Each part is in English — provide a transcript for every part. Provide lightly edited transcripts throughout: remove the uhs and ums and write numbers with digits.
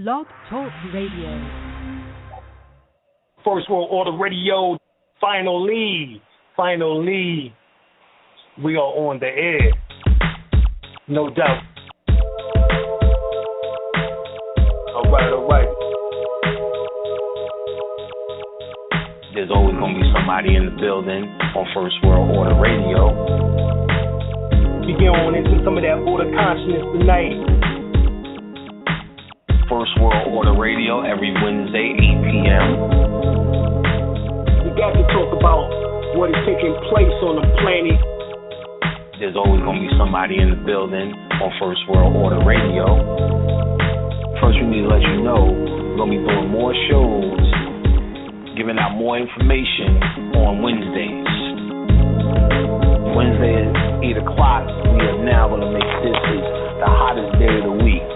Blog Talk Radio. First World Order Radio. Finally, we are on the air. No doubt. All right. There's always going to be somebody in the building on First World Order Radio. We get on into some of that order consciousness tonight. First World Order Radio every Wednesday, 8 p.m. We got to talk about what is taking place on the planet. There's always going to be somebody in the building on First World Order Radio. First, we need to let you know we're going to be doing more shows, giving out more information on Wednesdays. Wednesday at 8 o'clock, we are now going to make this the hottest day of the week.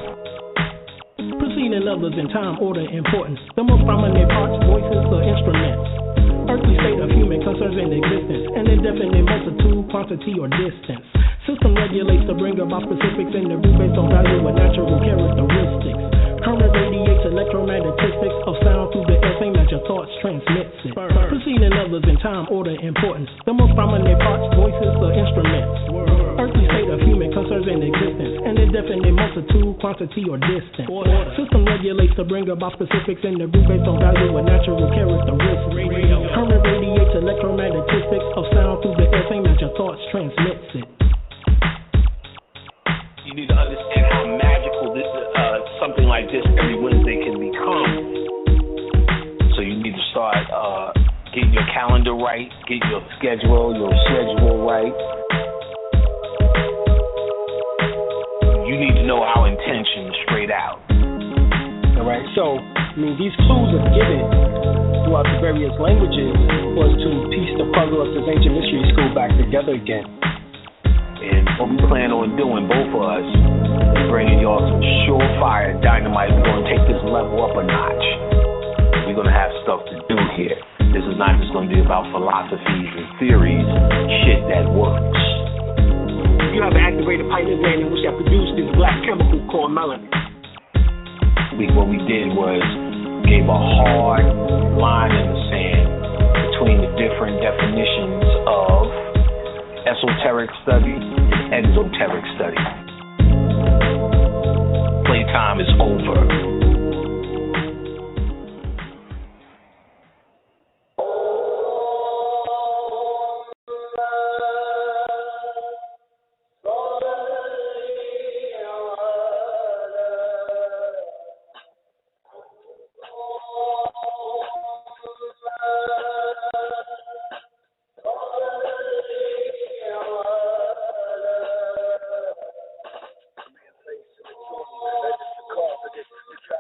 Preceding others in time, order, importance. The most prominent parts, voices, or instruments. Earthly state of human concerns in existence. An indefinite multitude, quantity, or distance. System regulates to bring about specifics in the root based on value and natural characteristics. Current radiates electromagnetistics of sound through the air, same as your thoughts transmits it. Preceding others in time, order, importance. The most prominent parts, voices, or instruments. Earthly state of human concerns in existence. An indefinite multitude, quantity, or distance. System regulates to bring about specifics in the root based on value and natural characteristics. Current radiates electromagnetistics of sound through the air, same as your thoughts transmits it. You need to understand how magical this something like this every Wednesday can become. So you need to start getting your calendar right, get your schedule right. You need to know our intention straight out. All right, so these clues are given throughout the various languages was to piece the puzzle of this ancient mystery school back together again. And what we plan on doing, both of us, is bringing y'all some surefire dynamite. We're going to take this level up a notch. We're going to have stuff to do here. This is not just going to be about philosophies and theories, shit that works. You have an activated pineal gland which have produced this black chemical called melanin. What we did was gave a hard line in the sand between the different definitions of esoteric study and exoteric study. Playtime is over. To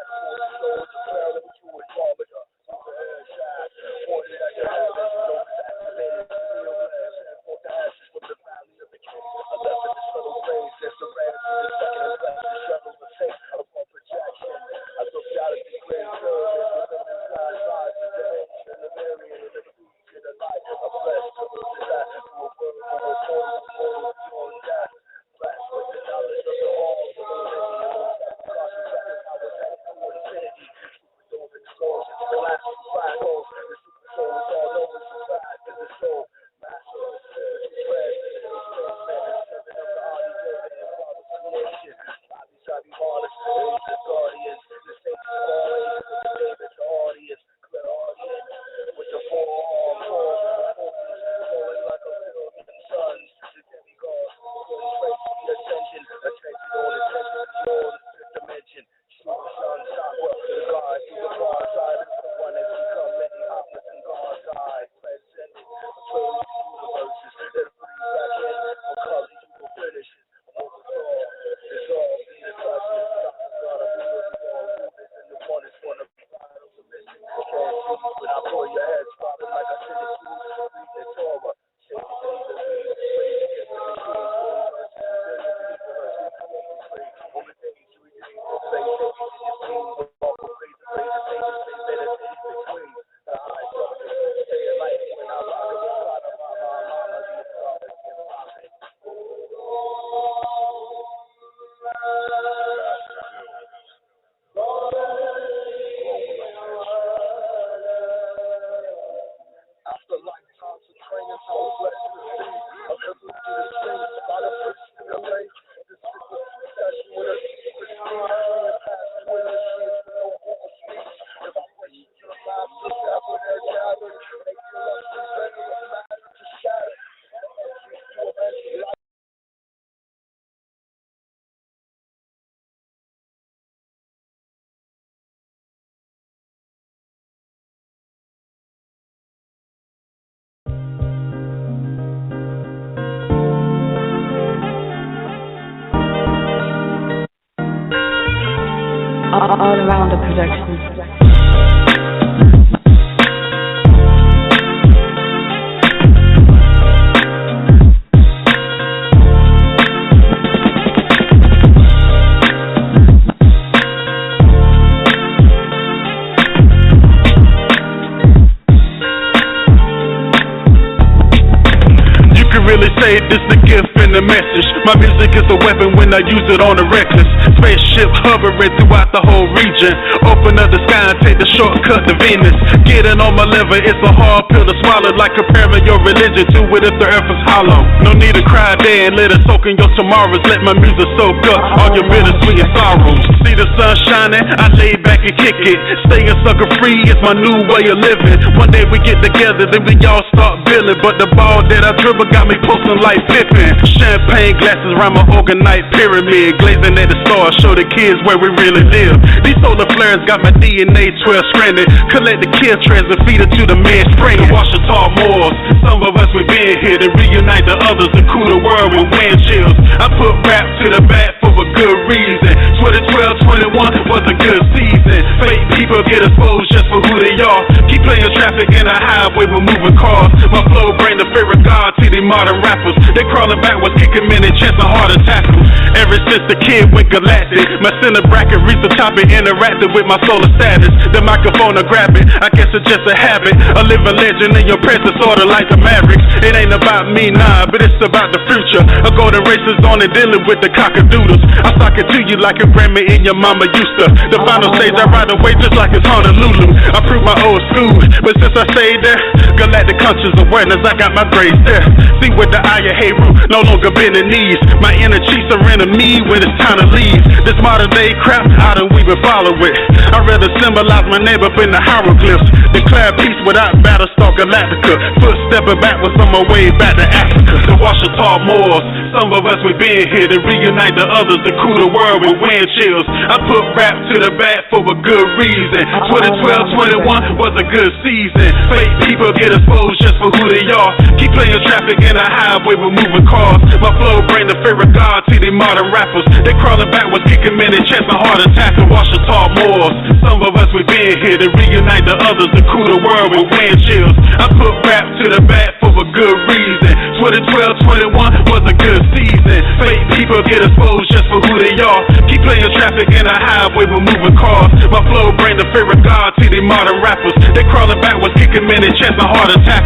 All around the projection. Really say this the gift and the message. My music is a weapon when I use it on the reckless. Spaceship hovering throughout the whole region. Open up the sky and take the shortcut to Venus. Getting on my level, it's a hard pill to swallow. Like comparing your religion to it if the earth is hollow. No need to cry there and let it soak in your tomorrows. Let my music soak up all your bittersweet and sorrows. See the sun shining, I lay back and kick it. Staying sucker free is my new way of living. One day we get together, then we all start billing. But the ball that I dribble got me posting like Pippin. Champagne glasses round my organite pyramid. Glazing at the stars, show the kids where we really live. These solar flares got my DNA 12 stranded. Collect the kill trends and feed it to the man spring. Wash the tall moors. Some of us we been here to reunite the others and cool the world with wind chills. I put rap to the back for a good reason. 2012, 21 was a good season. Fake people get exposed just for who they are. Keep playing traffic in the highway with moving cars. My flow bring the fear of God to the modern rappers. They crawling backwards, kicking men and chest a heart attack. Ever since the kid went galactic, my center bracket reached the top and interacted with my solar status. The microphone I grab it, I guess it's just a habit. A living legend in your presence, sorta like the Mavericks. It ain't about me, nah, but it's about the future. A golden race is on and dealing with the cockadoodles. I sock it to you like a Grammy in your mama used to. The final stage I ride away just like it's Honolulu. I prove my old school, but since I stayed there, galactic conscious awareness, I got my grades there. See with the eye of Heru, no longer bending knees. My inner chief surrender me when it's time to leave. This modern day crap, I don't even follow it. I'd rather symbolize my name up in the hieroglyphs. Declare peace without Battlestar Galactica. Footstepping backwards on my way back to Africa. To wash the tall moors. Some of us we been here to reunite the others and cool the world with wind chills. I put rap to the back for a good reason. 2012, 21 was a good season. Fake people get exposed just for who they are. Keep playing traffic in the highway with moving cars. My flow bring the fear of God to the modern rappers. They crawling backwards, kicking men and chest a heart attack and wash the tall moors. Some of us we been here to reunite the others and cool the world with wind chills. I put rap to the back for a good reason. 2012, 21 was a good season. Fake people get exposed just for who they are. Keep playing traffic in the highway with moving cars. My flow bring the fear of God to the modern rappers. They crawling backwards, kicking men and chest a heart attack.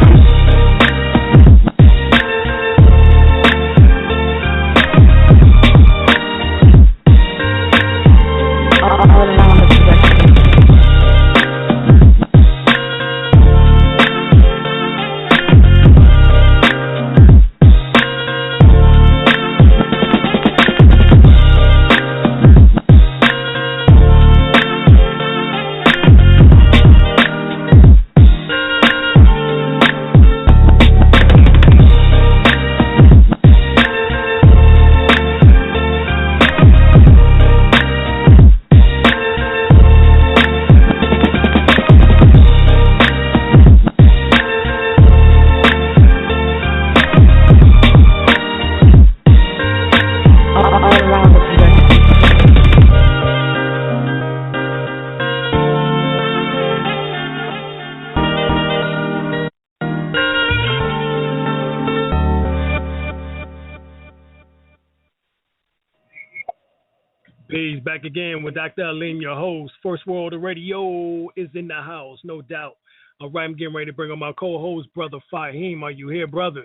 Peace, back again with Dr. Alim, your host. First World Radio is in the house, no doubt. All right, I'm getting ready to bring on my co-host, Brother Fahim. Are you here, brother?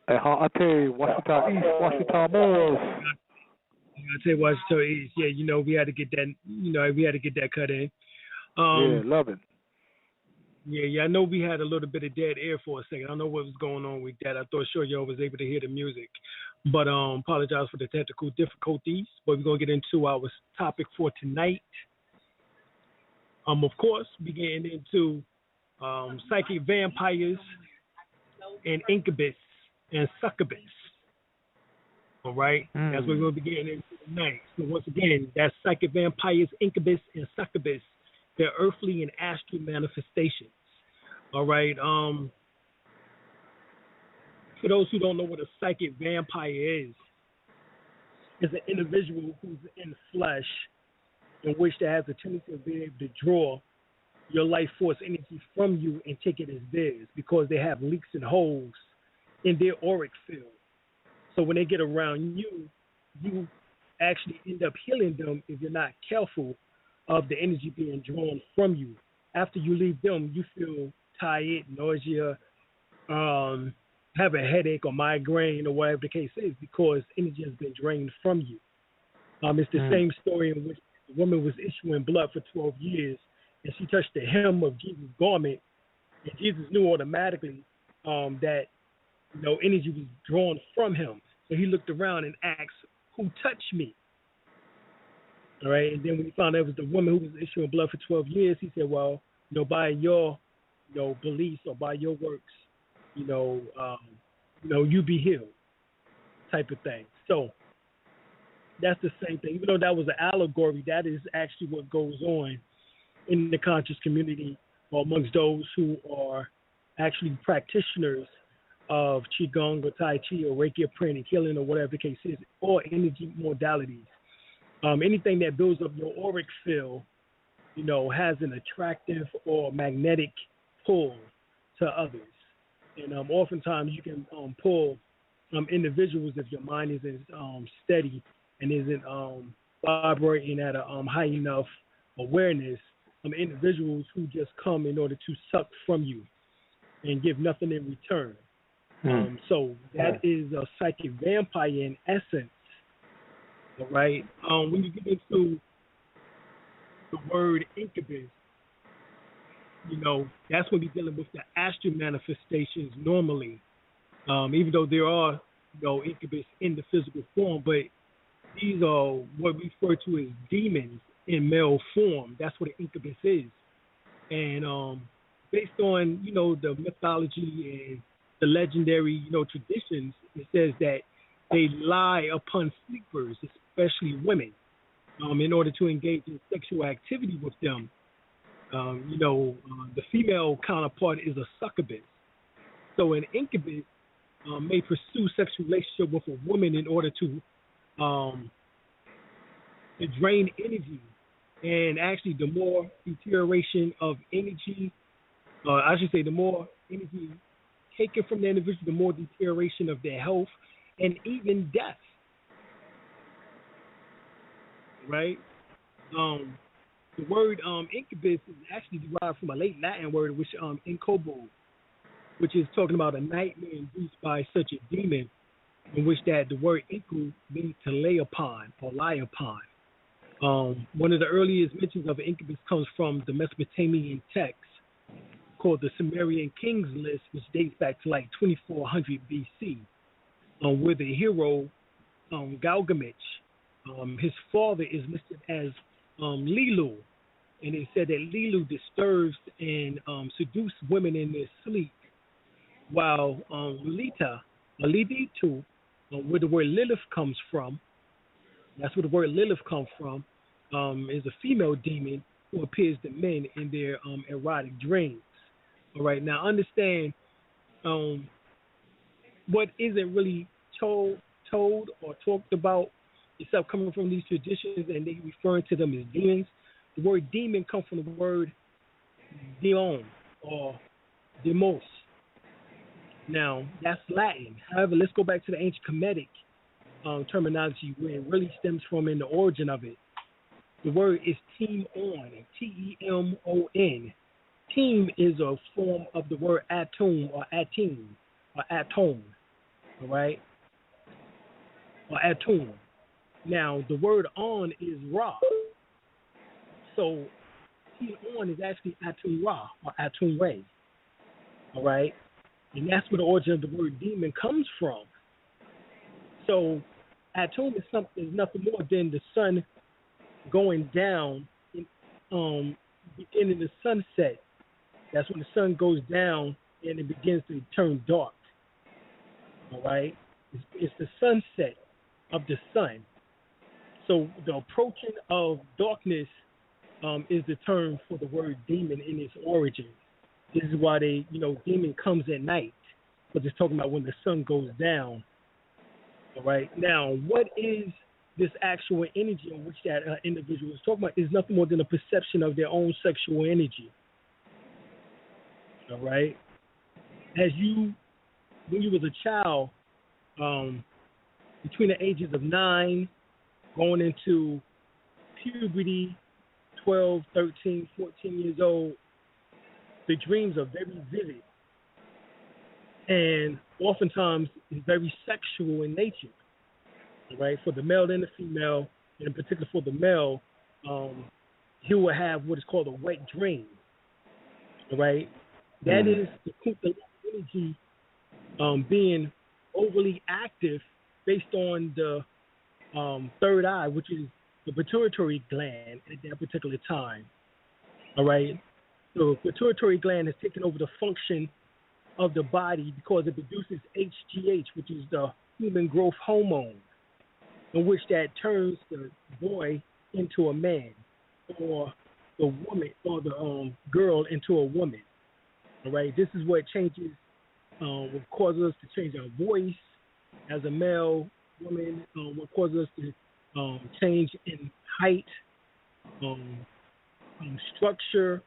Hey, I tell you, Washington East, Washington Bulls. I tell you, Washington East. Yeah, you know we had to get that. You know we had to get that cut in. Yeah, love it. Yeah. I know we had a little bit of dead air for a second. I don't know what was going on with that. I thought sure y'all was able to hear the music, but apologize for the technical difficulties. But we're gonna get into our topic for tonight. Of course, we getting into psychic vampires and incubus and succubus. All right, that's what we're going to be getting into tonight. So once again, that's psychic vampires, incubus, and succubus. They're earthly and astral manifestations. All right. For those who don't know what a psychic vampire is an individual who's in flesh in which that has a tendency to be able to draw your life force energy from you and take it as theirs because they have leaks and holes in their auric field. So when they get around you, you actually end up healing them if you're not careful of the energy being drawn from you. After you leave them, you feel tired, nausea, have a headache or migraine or whatever the case is because energy has been drained from you. It's the same story in which the woman was issuing blood for 12 years and she touched the hem of Jesus' garment, and Jesus knew automatically that energy was drawn from him. So he looked around and asked, "Who touched me?" All right, and then when he found out it was the woman who was issuing blood for 12 years, he said, "Well, by your beliefs or by your works, you be healed," type of thing. So that's the same thing. Even though that was an allegory, that is actually what goes on in the conscious community or amongst those who are actually practitioners of Qigong or Tai Chi or Reiki or pranic healing or whatever the case is, or energy modalities. Anything that builds up your auric field, has an attractive or magnetic pull to others. And oftentimes you can pull individuals if your mind isn't steady and isn't vibrating at a high enough awareness. Individuals who just come in order to suck from you and give nothing in return. So that is a psychic vampire in essence, all right? When you get into the word incubus, that's when we're dealing with the astral manifestations normally, even though there are incubus in the physical form, but these are what we refer to as demons in male form. That's what an incubus is. And based on, the mythology and the legendary, traditions, it says that they lie upon sleepers, especially women, in order to engage in sexual activity with them. The female counterpart is a succubus. So an incubus may pursue sexual relationship with a woman in order to drain energy. And actually, the more deterioration of energy, I should say the more energy taken from the individual, the more deterioration of their health and even death. Right? The word incubus is actually derived from a late Latin word, which incubo, which is talking about a nightmare induced by such a demon, in which that the word incub means to lay upon or lie upon. One of the earliest mentions of an incubus comes from the Mesopotamian text called the Sumerian Kings List, which dates back to like 2400 BC, where the hero Gilgamesh, his father is listed as Lilu, and it said that Lilu disturbs and seduces women in their sleep, while Lilith, where the word Lilith comes from, that's where the word Lilith comes from, is a female demon who appears to men in their erotic dreams. All right, now understand what isn't really told or talked about, except coming from these traditions, and they referring to them as demons. The word demon comes from the word demon or demos. Now, that's Latin. However, let's go back to the ancient Kemetic terminology where it really stems from in the origin of it. The word is team-on, T-E-M-O-N. Team is a form of the word atom or atom or atone, all right? Or atom. Now, the word on is Ra. So, team-on is actually atum Ra or atum Ray, all right? And that's where the origin of the word demon comes from. So, atom is nothing more than the sun going down, beginning the sunset. That's when the sun goes down and it begins to turn dark. All right? It's the sunset of the sun. So the approaching of darkness is the term for the word demon in its origin. This is why demon comes at night, because it's talking about when the sun goes down. All right? Now, what is this actual energy in which that individual is talking about is nothing more than a perception of their own sexual energy. All right? When you was a child, between the ages of 9, going into puberty, 12, 13, 14 years old, the dreams are very vivid and oftentimes is very sexual in nature, right? For the male and the female, and in particular for the male, he will have what is called a wet dream, right? That is the Kundalini energy being overly active based on the third eye, which is the pituitary gland at that particular time. All right? So the pituitary gland has taken over the function of the body because it produces HGH, which is the human growth hormone, in which that turns the boy into a man, or the woman or the girl into a woman. All right? This is what changes, what causes us to change our voice as a male, woman, what causes us to change in height, structure,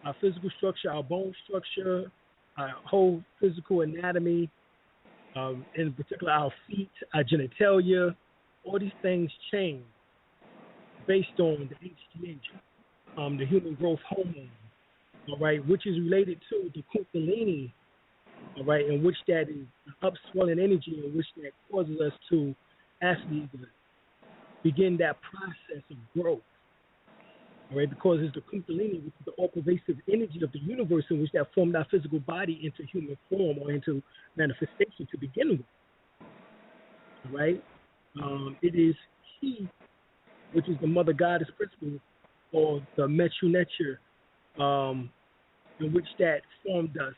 our physical structure, our bone structure, our whole physical anatomy, in particular our feet, our genitalia. All these things change based on the HGH, the human growth hormone, all right, which is related to the Kundalini, all right, in which that is upswelling energy, in which that causes us to actually begin that process of growth, all right, because it's the Kundalini, which is the all-pervasive energy of the universe in which that formed our physical body into human form or into manifestation to begin with, all right? It is He, which is the mother goddess principle, or the Mechu Nature, in which that formed us,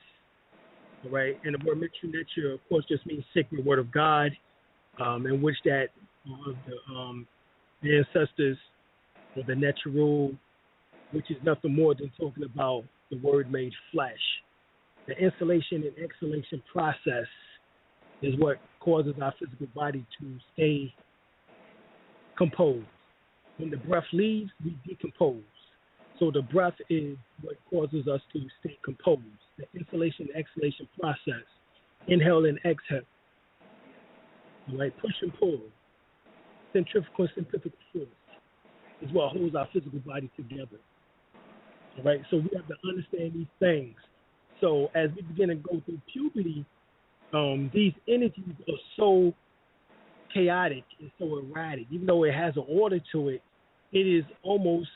all right? And the word Mechu Nature, of course, just means sacred word of God, in which that the ancestors, or the natural, which is nothing more than talking about the word made flesh. The insulation and exhalation process is what causes our physical body to stay composed. When the breath leaves, we decompose. So the breath is what causes us to stay composed. The insulation and exhalation process, inhale and exhale, all right, push and pull, centrifugal and centrifugal force is what holds our physical body together. All right, so we have to understand these things. So as we begin to go through puberty, these energies are so chaotic and so erratic. Even though it has an order to it, it is almost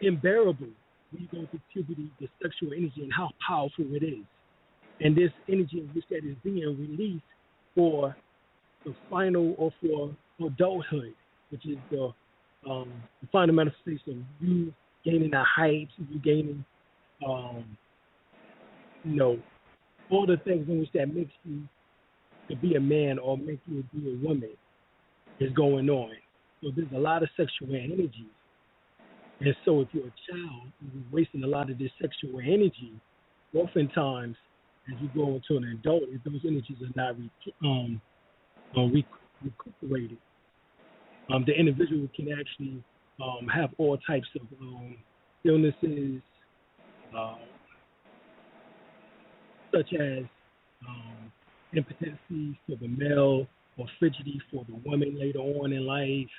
unbearable when you go through puberty, the sexual energy and how powerful it is. And this energy in which that is being released for the final or for adulthood, which is the final manifestation. You gaining a height, you gaining, all the things in which that makes you to be a man or make you to be a woman is going on. So there's a lot of sexual energy. And so if you're a child, you're wasting a lot of this sexual energy. Oftentimes, as you go into an adult, if those energies are not recuperated, the individual can actually have all types of illnesses, such as impotency for the male or frigidity for the woman later on in life.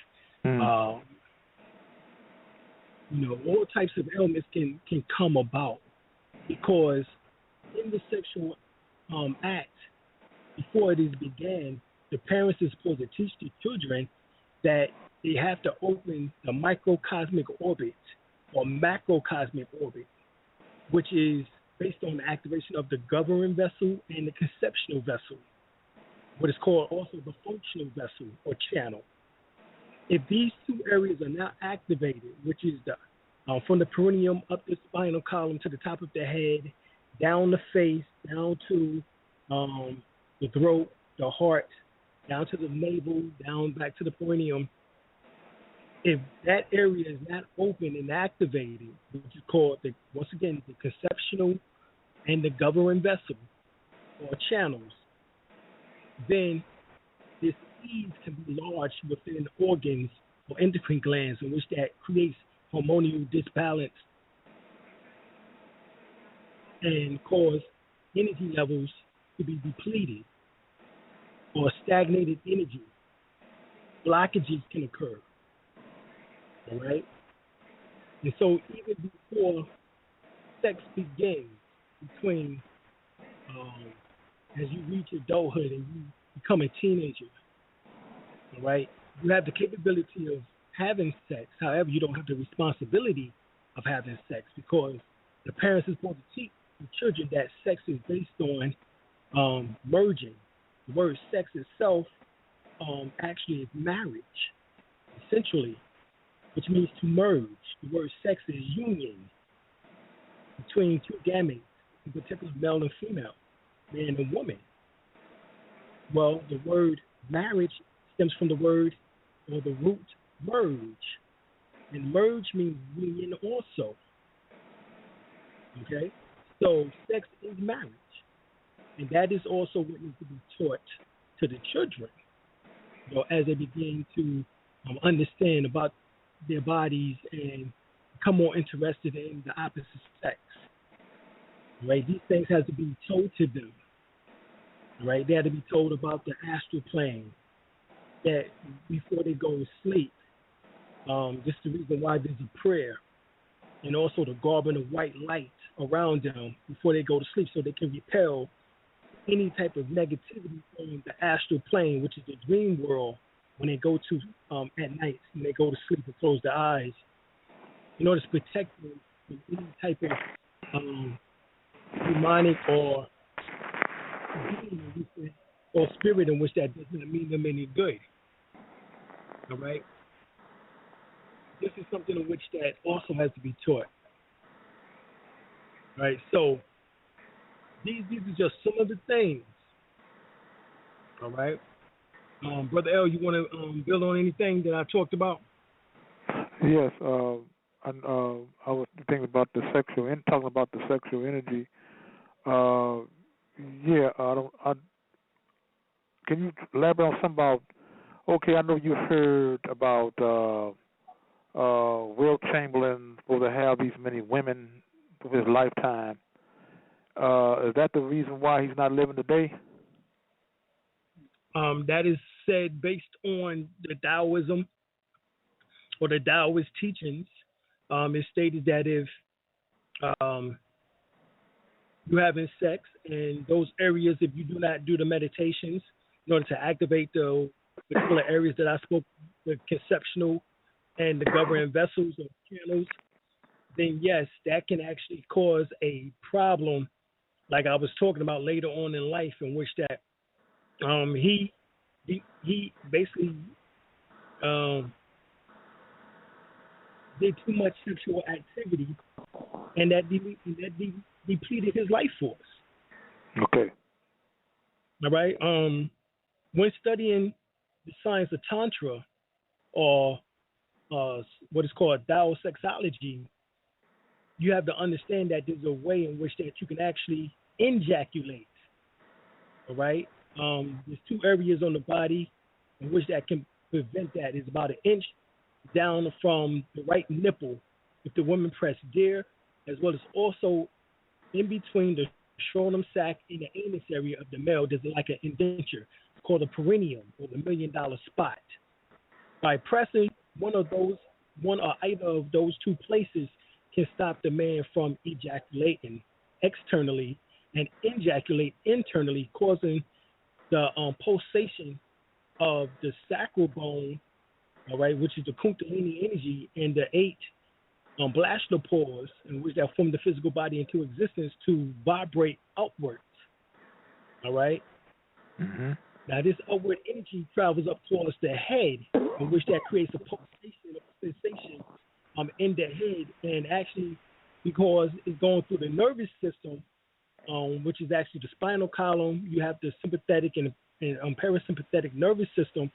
All types of ailments can come about because in the sexual act, before it is began, the parents are supposed to teach the children that they have to open the microcosmic orbit or macrocosmic orbit, which is based on the activation of the governing vessel and the conceptional vessel, what is called also the functional vessel or channel. If these two areas are not activated, which is the from the perineum up the spinal column to the top of the head, down the face, down to the throat, the heart, down to the navel, down back to the perineum, if that area is not open and activated, which is called, once again, the conceptional and the governing vessel or channels, then this seeds can be lodged within organs or endocrine glands, in which that creates hormonal disbalance and cause energy levels to be depleted or stagnated energy. Blockages can occur. All right? And so even before sex begins between as you reach adulthood and you become a teenager, all right, you have the capability of having sex. However, you don't have the responsibility of having sex, because the parents are supposed to teach the children that sex is based on merging. The word sex itself actually is marriage, essentially, which means to merge. The word sex is union between two gametes, in particular male and female, man and woman. Well, the word marriage stems from the word or the root merge, and merge means union also. Okay, so sex is marriage, and that is also what needs to be taught to the children, you know, as they begin to understand about their bodies and become more interested in the opposite sex. Right, these things have to be told to them. Right, they have to be told about the astral plane, that before they go to sleep. This is the reason why there's a prayer, and also the garment of white light around them before they go to sleep, so they can repel any type of negativity from the astral plane, which is the dream world, when they go to at night, when they go to sleep and close their eyes, in order to protect them from any type of demonic or being or spirit in which that does not mean them any good. All right? This is something in which that also has to be taught. All right? So these are just some of the things. All right? Brother L, you want to build on anything that I talked about? Yes. I was thinking about the talking about the sexual energy. Can you elaborate on something about? Okay, I know you heard about Will Chamberlain will have these many women for his lifetime. Is that the reason why he's not living today? That is said based on the Taoism or the Taoist teachings. It's stated that if you're having sex in those areas, if you do not do the meditations in order to activate the particular areas that I spoke, the conceptual and the governing vessels or channels, then yes, that can actually cause a problem, like I was talking about later on in life, in which that he basically did too much sexual activity, and that depleted his life force. Okay. All right. When studying the science of Tantra, or what is called Tao sexology, you have to understand that there's a way in which that you can actually ejaculate. All right. There's two areas on the body in which that can prevent that. It's about an inch down from the right nipple if the woman pressed there, as well as also in between the scrotum sac and the anus area of the male. There's like an indenture. It's called a perineum, or the $1 million spot. By pressing one or either of those two places can stop the man from ejaculating externally and ejaculate internally, causing the pulsation of the sacral bone, all right, which is the Kundalini energy, and the 8 blastar pores, in which that form the physical body into existence, to vibrate outwards. All right. Mm-hmm. Now, this upward energy travels up towards the head, in which that creates a pulsation, a sensation in the head, and actually, because it's going through the nervous system, which is actually the spinal column, you have the sympathetic and parasympathetic nervous system.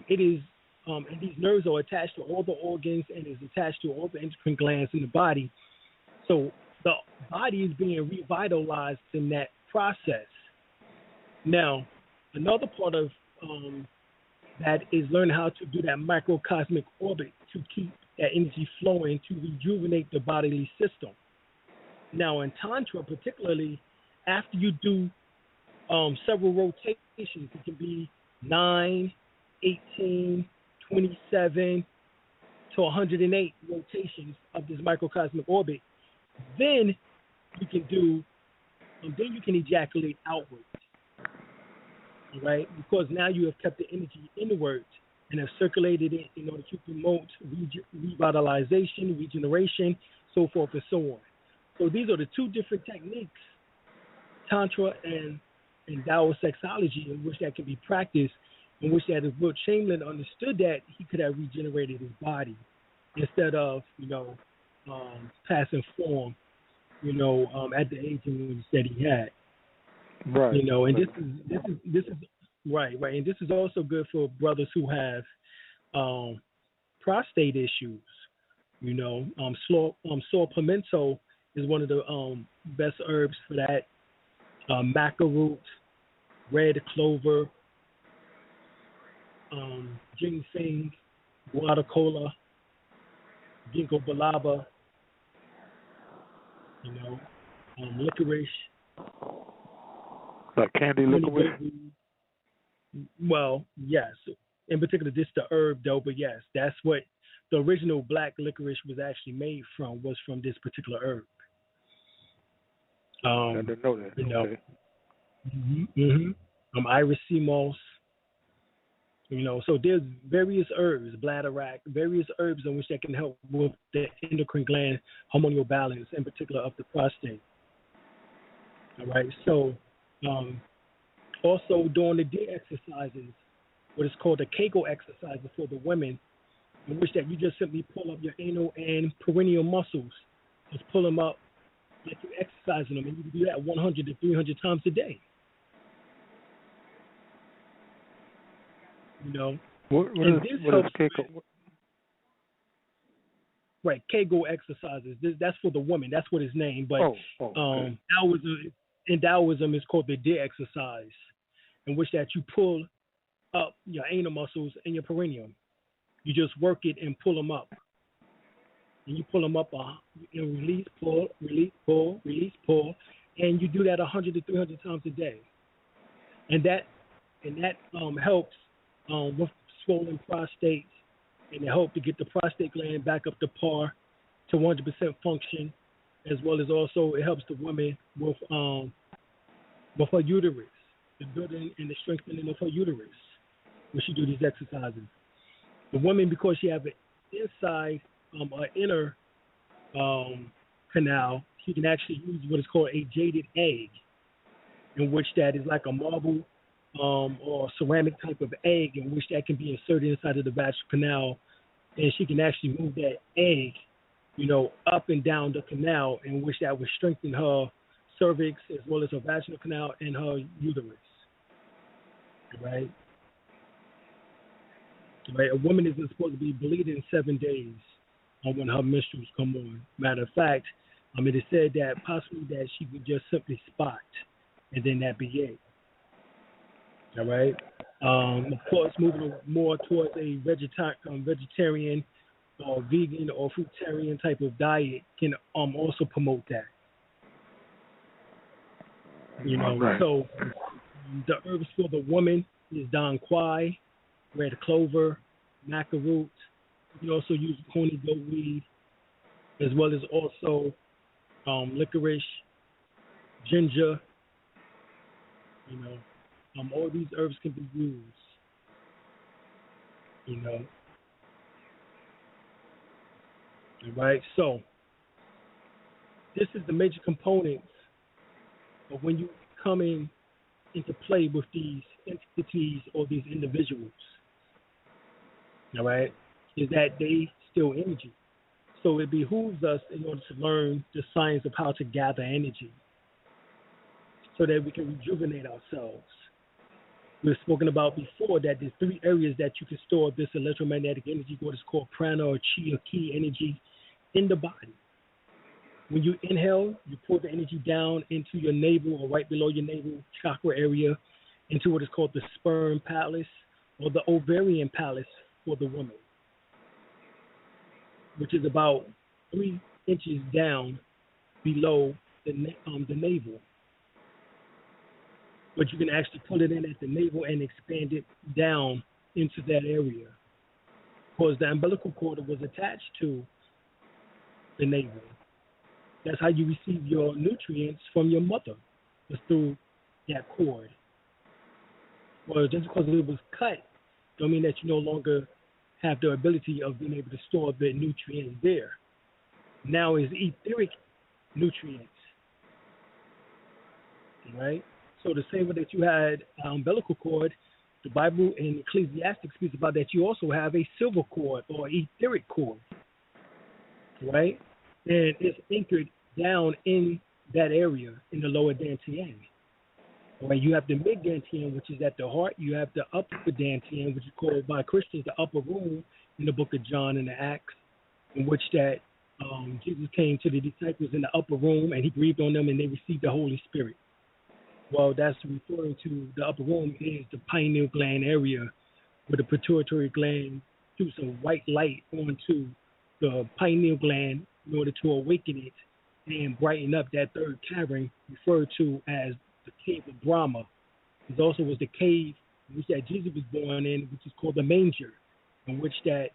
It is, and these nerves are attached to all the organs and is attached to all the endocrine glands in the body. So the body is being revitalized in that process. Now, another part of that is learning how to do that microcosmic orbit to keep that energy flowing to rejuvenate the bodily system. Now, in Tantra, particularly, after you do several rotations, it can be 9, 18, 27 to 108 rotations of this microcosmic orbit. Then you can ejaculate outwards, right? Because now you have kept the energy inwards and have circulated it in order to promote revitalization, regeneration, so forth and so on. So these are the two different techniques, Tantra and Taoist sexology, in which that can be practiced, in which that if Will Chamberlain understood that, he could have regenerated his body instead of, passing form, at the age in which that he had. Right. And this is right, and this is also good for brothers who have prostate issues. Saw pimento is one of the best herbs for that. Maca root, red clover, ginseng, guadacola, ginkgo biloba, licorice. Like candy licorice? Well, yes. In particular, this the herb though, but yes, that's what the original black licorice was actually made from, was from this particular herb. I didn't know that. Okay. Iris sea moss. So there's various herbs, bladderwrack, various herbs in which that can help with the endocrine gland hormonal balance, in particular of the prostate. All right. So also during the day exercises, what is called the Kegel exercises for the women, in which that you just simply pull up your anal and perineal muscles. Just pull them up like you're exercising them, and you can do that 100 to 300 times a day. What is Kegel? Right, Kegel exercises. That's for the woman. That's what it's named. But okay. Taoism is called the day exercise, in which that you pull up your anal muscles and your perineum. You just work it and pull them up. And you pull them up and release, pull, release, pull, release, pull, and you do that 100 to 300 times a day. And that helps with swollen prostates, and it helps to get the prostate gland back up to par to 100% function, as well as also it helps the woman with her uterus, the building and the strengthening of her uterus when she do these exercises. The woman, because she have an inside, an inner canal, she can actually use what is called a jaded egg, in which that is like a marble or ceramic type of egg, in which that can be inserted inside of the vaginal canal, and she can actually move that egg, up and down the canal, in which that would strengthen her cervix as well as her vaginal canal and her uterus. Right? Right. A woman isn't supposed to be bleeding 7 days when her menstruals come on. Matter of fact, it is said that possibly that she would just simply spot, and then that be it. All right. Of course, moving more towards a vegetarian or vegan or fruitarian type of diet can also promote that. Right. So the herbs for the woman is Don Quai, red clover, maca root. You can also use corny goat weed, as well as also licorice, ginger. All these herbs can be used. All right. So this is the major components of when you come into play with these entities or these individuals. All right, is that they still energy. So it behooves us in order to learn the science of how to gather energy so that we can rejuvenate ourselves. We've spoken about before that there's 3 areas that you can store this electromagnetic energy, what is called prana or chi or ki energy, in the body. When you inhale, you pour the energy down into your navel or right below your navel chakra area into what is called the sperm palace, or the ovarian palace for the woman, which is about 3 inches down below the navel. But you can actually pull it in at the navel and expand it down into that area, because the umbilical cord was attached to the navel. That's how you receive your nutrients from your mother, was through that cord. Well, just because it was cut, don't mean that you no longer have the ability of being able to store the nutrients there. Now is etheric nutrients, right? So the same way that you had umbilical cord, the Bible in Ecclesiastes speaks about that you also have a silver cord or etheric cord, right? And it's anchored down in that area in the lower dantian. Right, you have the mid dantian, which is at the heart. You have the upper dantian, which is called by Christians the upper room in the book of John and the Acts, in which that Jesus came to the disciples in the upper room and he breathed on them and they received the Holy Spirit. Well, that's referring to the upper room is the pineal gland area, where the pituitary gland shoots some white light onto the pineal gland in order to awaken it and brighten up that third cavern, referred to as the cave of Brahma. It also was the cave in which that Jesus was born in, which is called the manger, in which that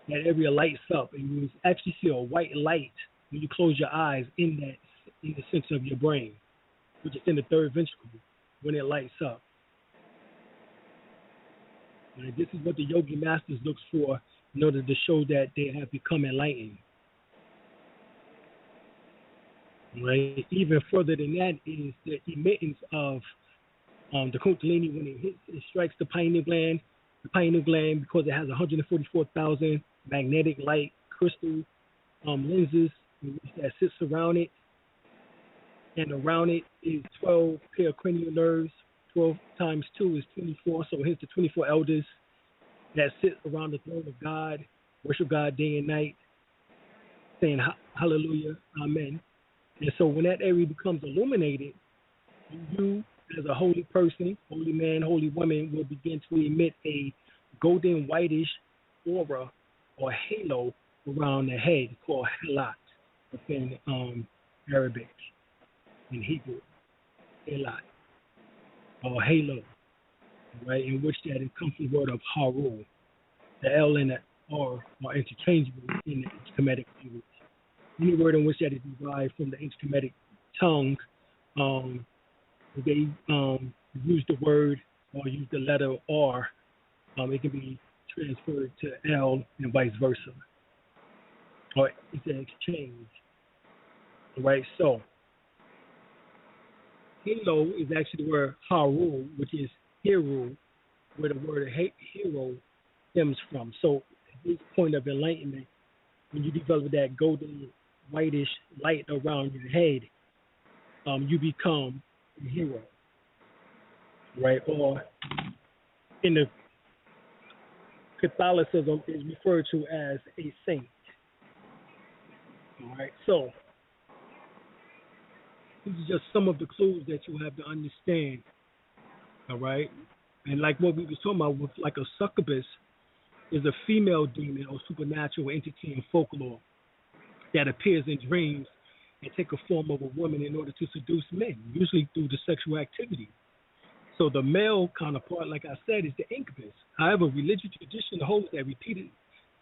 area lights up, and you actually see a white light when you close your eyes in the center of your brain, which is in the third ventricle when it lights up. And this is what the yogi masters look for in order to show that they have become enlightened. Right. Even further than that is the emittance of the Kundalini when it hits, it strikes the pineal gland. The pineal gland, because it has 144,000 magnetic light crystal lenses that sits around it, and around it is 12 pericranial nerves. 12 times 2 is 24. So here's the 24 elders that sit around the throne of God, worship God day and night, saying hallelujah, amen. And so when that area becomes illuminated, you as a holy person, holy man, holy woman will begin to emit a golden whitish aura or halo around the head called halat in Arabic, in Hebrew, halat or halo, right? In which that comes from the word of haru. The L and the R are interchangeable in the Kemetic language. Any word in which that is derived from the Kemetic tongue, they use the word or use the letter R, it can be transferred to L and vice versa. Or it's an exchange. Right? So, halo is actually the word haru, which is hero, where the word hero stems from. So, at this point of enlightenment, when you develop that golden whitish light around your head, you become a hero, right? Or in the Catholicism is referred to as a saint. All right, so these are just some of the clues that you have to understand. All right, and like what we were talking about with like a succubus is a female demon or supernatural entity in folklore that appears in dreams and take a form of a woman in order to seduce men, usually through the sexual activity. So the male counterpart, like I said, is the incubus. However, religious tradition holds that repeated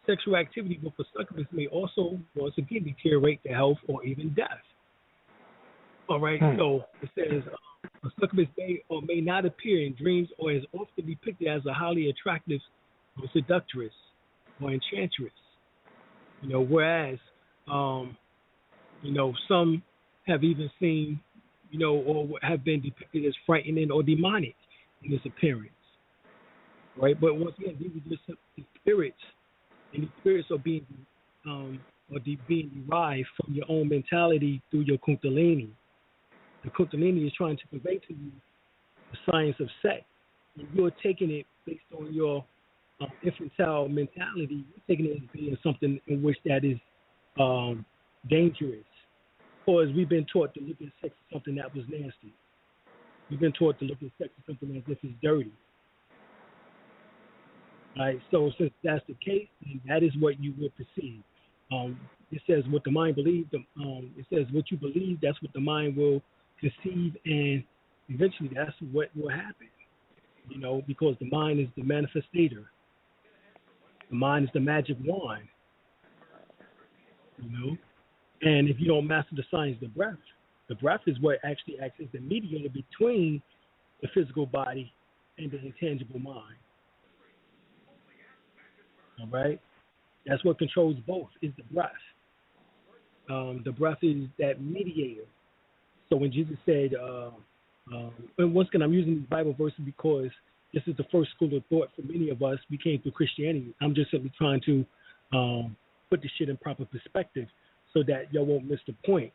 sexual activity with a succubus may also, once again, deteriorate the health or even death. All right, so it says a succubus may or may not appear in dreams or is often depicted as a highly attractive seductress or enchantress. Whereas some have even seen, or have been depicted as frightening or demonic in its appearance, right? But once again, these are just the spirits, and the spirits are being being derived from your own mentality through your Kundalini. The Kundalini is trying to convey to you the science of sex, and you're taking it based on your infantile mentality. You're taking it as being something in which that is dangerous, or as we've been taught to look at sex as something that was nasty. We've been taught to look at sex as something as if it's dirty. Right? So since that's the case, then that is what you will perceive. It says what the mind believes. It says what you believe, that's what the mind will conceive, and eventually that's what will happen. You know, because the mind is the manifestator. The mind is the magic wand. You know, and if you don't master the science of the breath is what actually acts as the mediator between the physical body and the intangible mind. All right? That's what controls both, is the breath. The breath is that mediator. So when Jesus said, and once again, I'm using these Bible verses because this is the first school of thought for many of us. We came through Christianity. I'm just simply trying to put the shit in proper perspective so that y'all won't miss the point.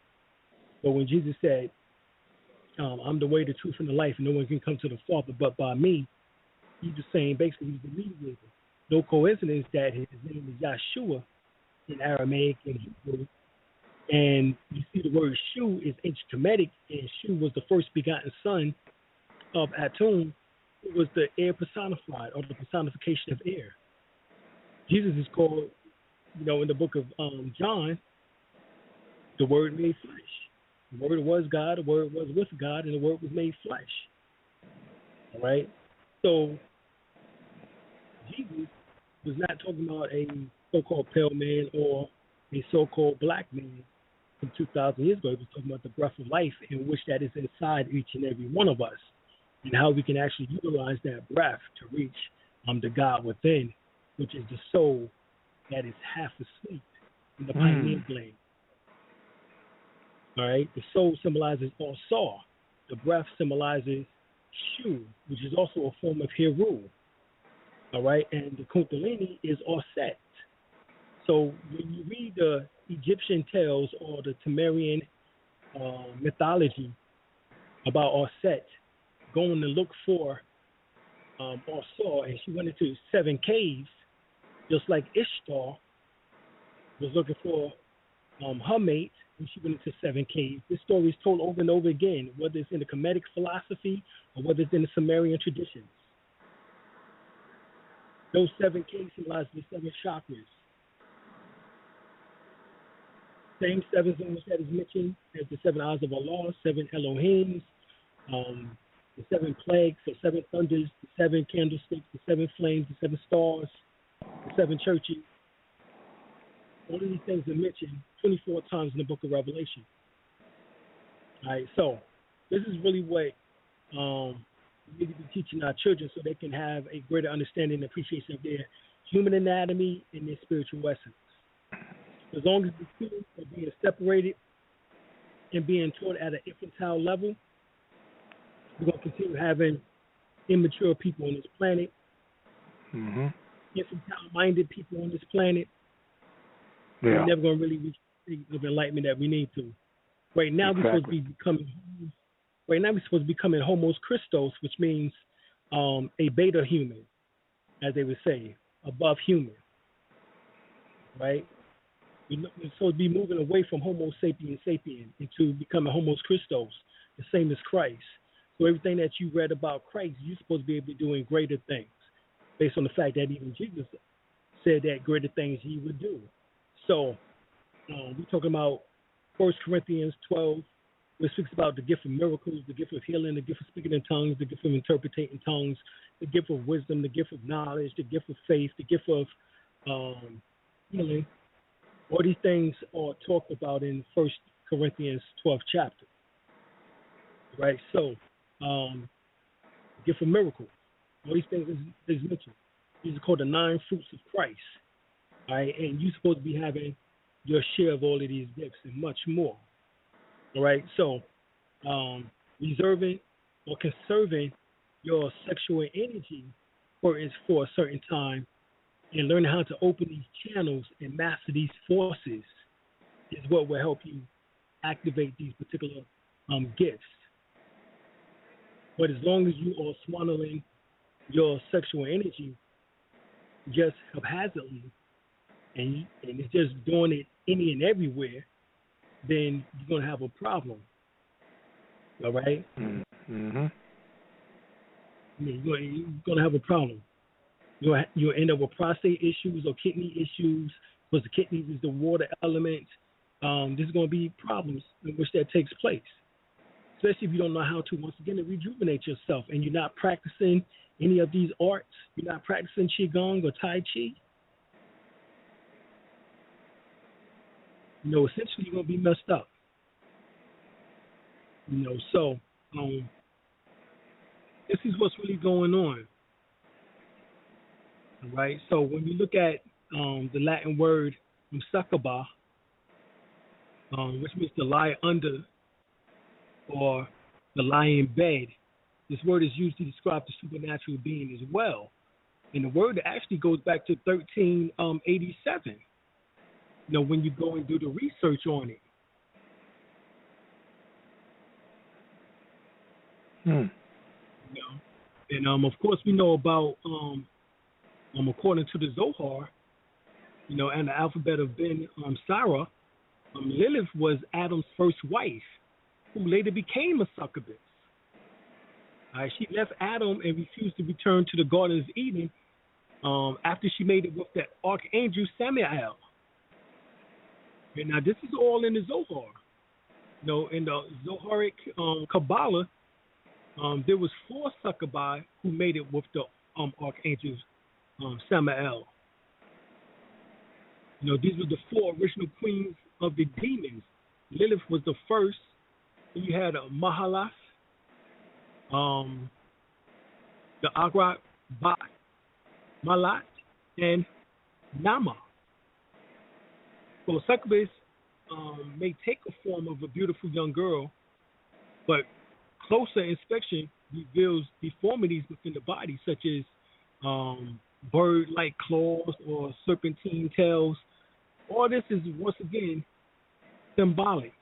But when Jesus said, I'm the way, the truth, and the life, and no one can come to the Father but by me, he's just saying basically he's the mediator. No coincidence that his name is Yahshua in Aramaic and Hebrew. And you see the word Shu is ancient Kemetic, and Shu was the first begotten son of Atum. It was the air personified, or the personification of air. Jesus is called, you know, in the book of John, the Word made flesh. The Word was God, the Word was with God, and the Word was made flesh. All right? So Jesus was not talking about a so-called pale man or a so-called black man from 2,000 years ago. He was talking about the breath of life, in which that is inside each and every one of us, and how we can actually utilize that breath to reach the God within, which is the soul that is half asleep in the pineal gland. All right? The soul symbolizes Saw. The breath symbolizes Shu, which is also a form of Heru. All right? And the Kundalini is Set. So when you read the Egyptian tales or the Sumerian mythology about Set, going to look for Saw, and she went into 7 caves, just like Ishtar was looking for her mate when she went into 7 caves. This story is told over and over again, whether it's in the Kemetic philosophy or whether it's in the Sumerian traditions. Those 7 caves symbolize the 7 chakras. Same 7 zones that is mentioned as the 7 eyes of Allah, 7 Elohims, the 7 plagues, the 7 thunders, the 7 candlesticks, the 7 flames, the 7 stars, the 7 churches. All of these things are mentioned 24 times in the book of Revelation. All right, so this is really what we need to be teaching our children so they can have a greater understanding and appreciation of their human anatomy and their spiritual essence. As long as the two are being separated and being taught at an infantile level, we're going to continue having immature people on this planet, infantile-minded people on this planet. Yeah. We're never going to really reach the state of enlightenment that we need to. Right now, we're supposed to be becoming Homos Christos, which means a beta human, as they would say, above human. Right? We're supposed to be moving away from Homo sapiens sapien into becoming Homos Christos, the same as Christ. So everything that you read about Christ, you're supposed to be able to be doing greater things, based on the fact that even Jesus said that greater things he would do. So we're talking about 1 Corinthians 12, which speaks about the gift of miracles, the gift of healing, the gift of speaking in tongues, the gift of interpreting tongues, the gift of wisdom, the gift of knowledge, the gift of faith, the gift of healing. All these things are talked about in 1 Corinthians 12 chapter. Right? So, gift of miracles. All these things is mentioned. These are called the 9 fruits of Christ. Right? And you're supposed to be having your share of all of these gifts and much more. All right? So, reserving or conserving your sexual energy for a certain time and learning how to open these channels and master these forces is what will help you activate these particular gifts. But as long as you are swallowing your sexual energy just haphazardly and it's just doing it any and everywhere, then you're going to have a problem. All right? Mm-hmm. You're going to have a problem. You'll end up with prostate issues or kidney issues, because the kidneys is the water element. There's going to be problems in which that takes place, especially if you don't know how to, once again, to rejuvenate yourself, and you're not practicing any of these arts. You're not practicing Qigong or Tai Chi. Essentially you're going to be messed up. So this is what's really going on. All right. So when you look at the Latin word succubus, which means to lie under or to lie in bed, this word is used to describe the supernatural being as well. And the word actually goes back to 1387. When you go and do the research on it. And of course we know about according to the Zohar, and the alphabet of Ben Sarah, Lilith was Adam's first wife, who later became a succubus. She left Adam and refused to return to the Garden of Eden after she made it with the archangel Samael. And now this is all in the Zohar. In the Zoharic Kabbalah, there was 4 succubi who made it with the archangel Samael. These were the 4 original queens of the demons. Lilith was the first. Then you had Mahalath, the Agrat, Bat, Malat, and Nama. So succubus may take a form of a beautiful young girl, but closer inspection reveals deformities within the body, such as bird-like claws or serpentine tails. All this is, once again, symbolic.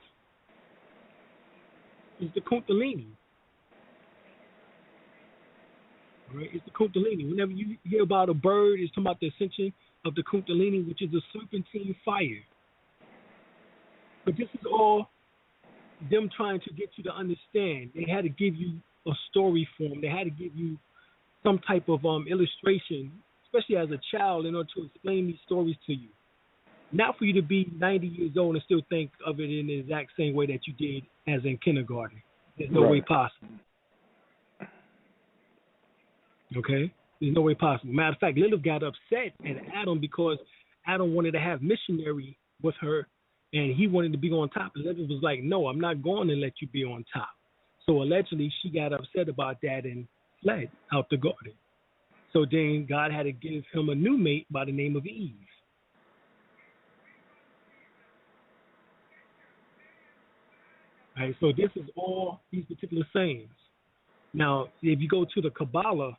It's the Kundalini. Right? It's the Kundalini. Whenever you hear about a bird, it's talking about the ascension of the Kundalini, which is a serpentine fire. But this is all them trying to get you to understand. They had to give you a story form. They had to give you some type of illustration, especially as a child, in order to explain these stories to you. Not for you to be 90 years old and still think of it in the exact same way that you did as in kindergarten. There's no way possible. Okay? There's no way possible. Matter of fact, Lilith got upset at Adam because Adam wanted to have missionary with her, and he wanted to be on top. And Lilith was like, no, I'm not going to let you be on top. So allegedly, she got upset about that and fled out the garden. So then God had to give him a new mate by the name of Eve. All right, so this is all these particular sayings. Now, if you go to the Kabbalah,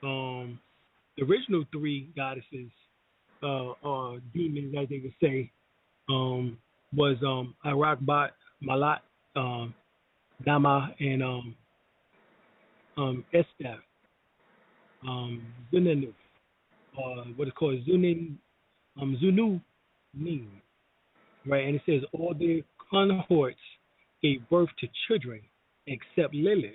the original 3 goddesses, or demons, as they would say, was Arakbat, Malat, Nama, and Esther, Zunanu, what is called Zunu Ning, right? And it says all their cohorts gave birth to children except Lilith.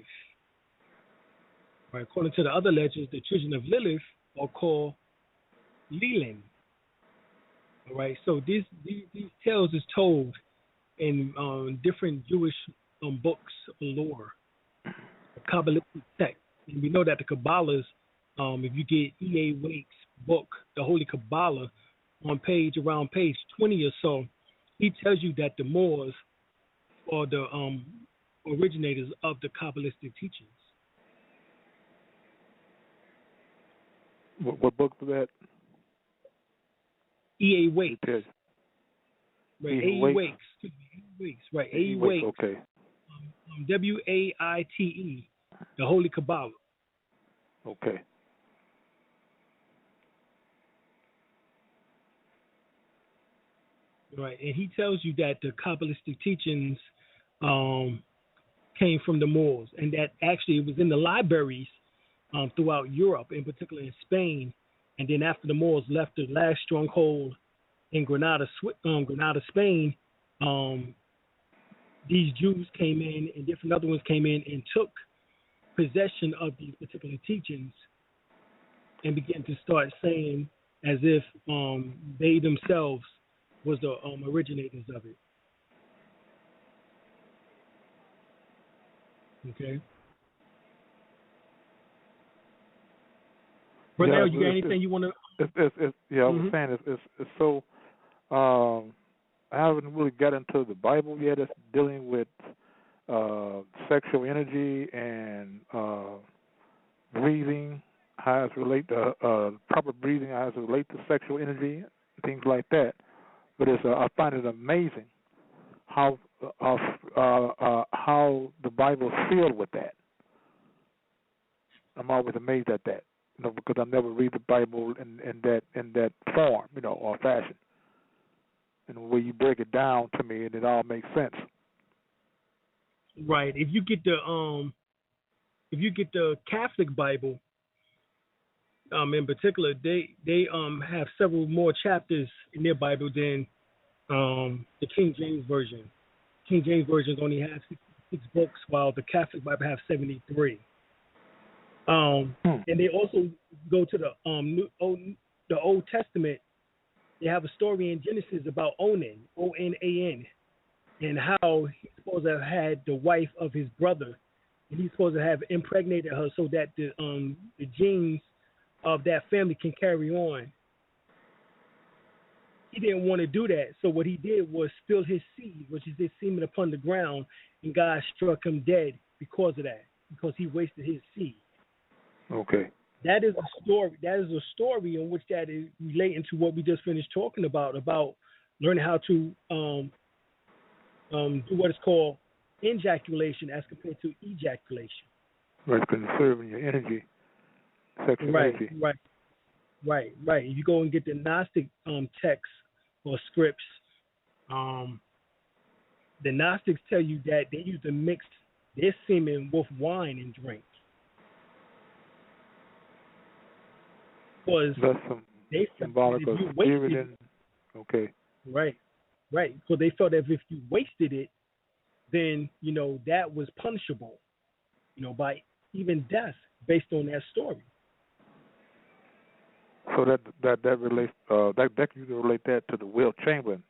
Right? According to the other legends, the children of Lilith are called Leland. All right, so these tales is told in different Jewish books of lore, Kabbalistic text. And we know that the Kabbalahs, if you get E.A. Wake's book, The Holy Kabbalah, around page 20 or so, he tells you that the Moors are the originators of the Kabbalistic teachings. What book was that? E.A. Wake. Okay. Right, A.E. Wakes. Right, A.E. Wakes. Okay. W-A-I-T-E, the Holy Kabbalah. Okay. Right, and he tells you that the Kabbalistic teachings came from the Moors, and that actually it was in the libraries throughout Europe, in particular in Spain. And then after the Moors left the last stronghold in Granada, Spain, these Jews came in and different other ones came in and took possession of these particular teachings and begin to start saying as if they themselves was the originators of it. Okay. Brother, you got anything you want to? I was saying it's so. I haven't really got into the Bible yet. It's dealing with sexual energy and breathing, how it relate to proper breathing, how it relate to sexual energy, things like that. But I find it amazing how the Bible is filled with that. I'm always amazed at that, because I never read the Bible in that form, or fashion. And the way you break it down to me, and it all makes sense. Right. If you get the Catholic Bible, in particular, they have several more chapters in their Bible than the King James Version. King James Version only has 66 books, while the Catholic Bible has 73. And they also go to the Old Testament. They have a story in Genesis about Onan, O-N-A-N, and how he's supposed to have had the wife of his brother, and he's supposed to have impregnated her so that the genes of that family can carry on. He didn't want to do that, so what he did was spill his seed, which is his semen, upon the ground, and God struck him dead because of that, because he wasted his seed. Okay. That is a story. That is a story in which that is relating to what we just finished talking about learning how to do what is called ejaculation as compared to ejaculation. Right, conserving your energy, sexual energy. Right. If you go and get the Gnostic texts or scripts, the Gnostics tell you that they used to mix their semen with wine and drink. That's some symbolic of spirit and okay. Right. So they felt that if you wasted it, then that was punishable, by even death, based on that story. So that relates that you can relate that to the Will Chamberlain,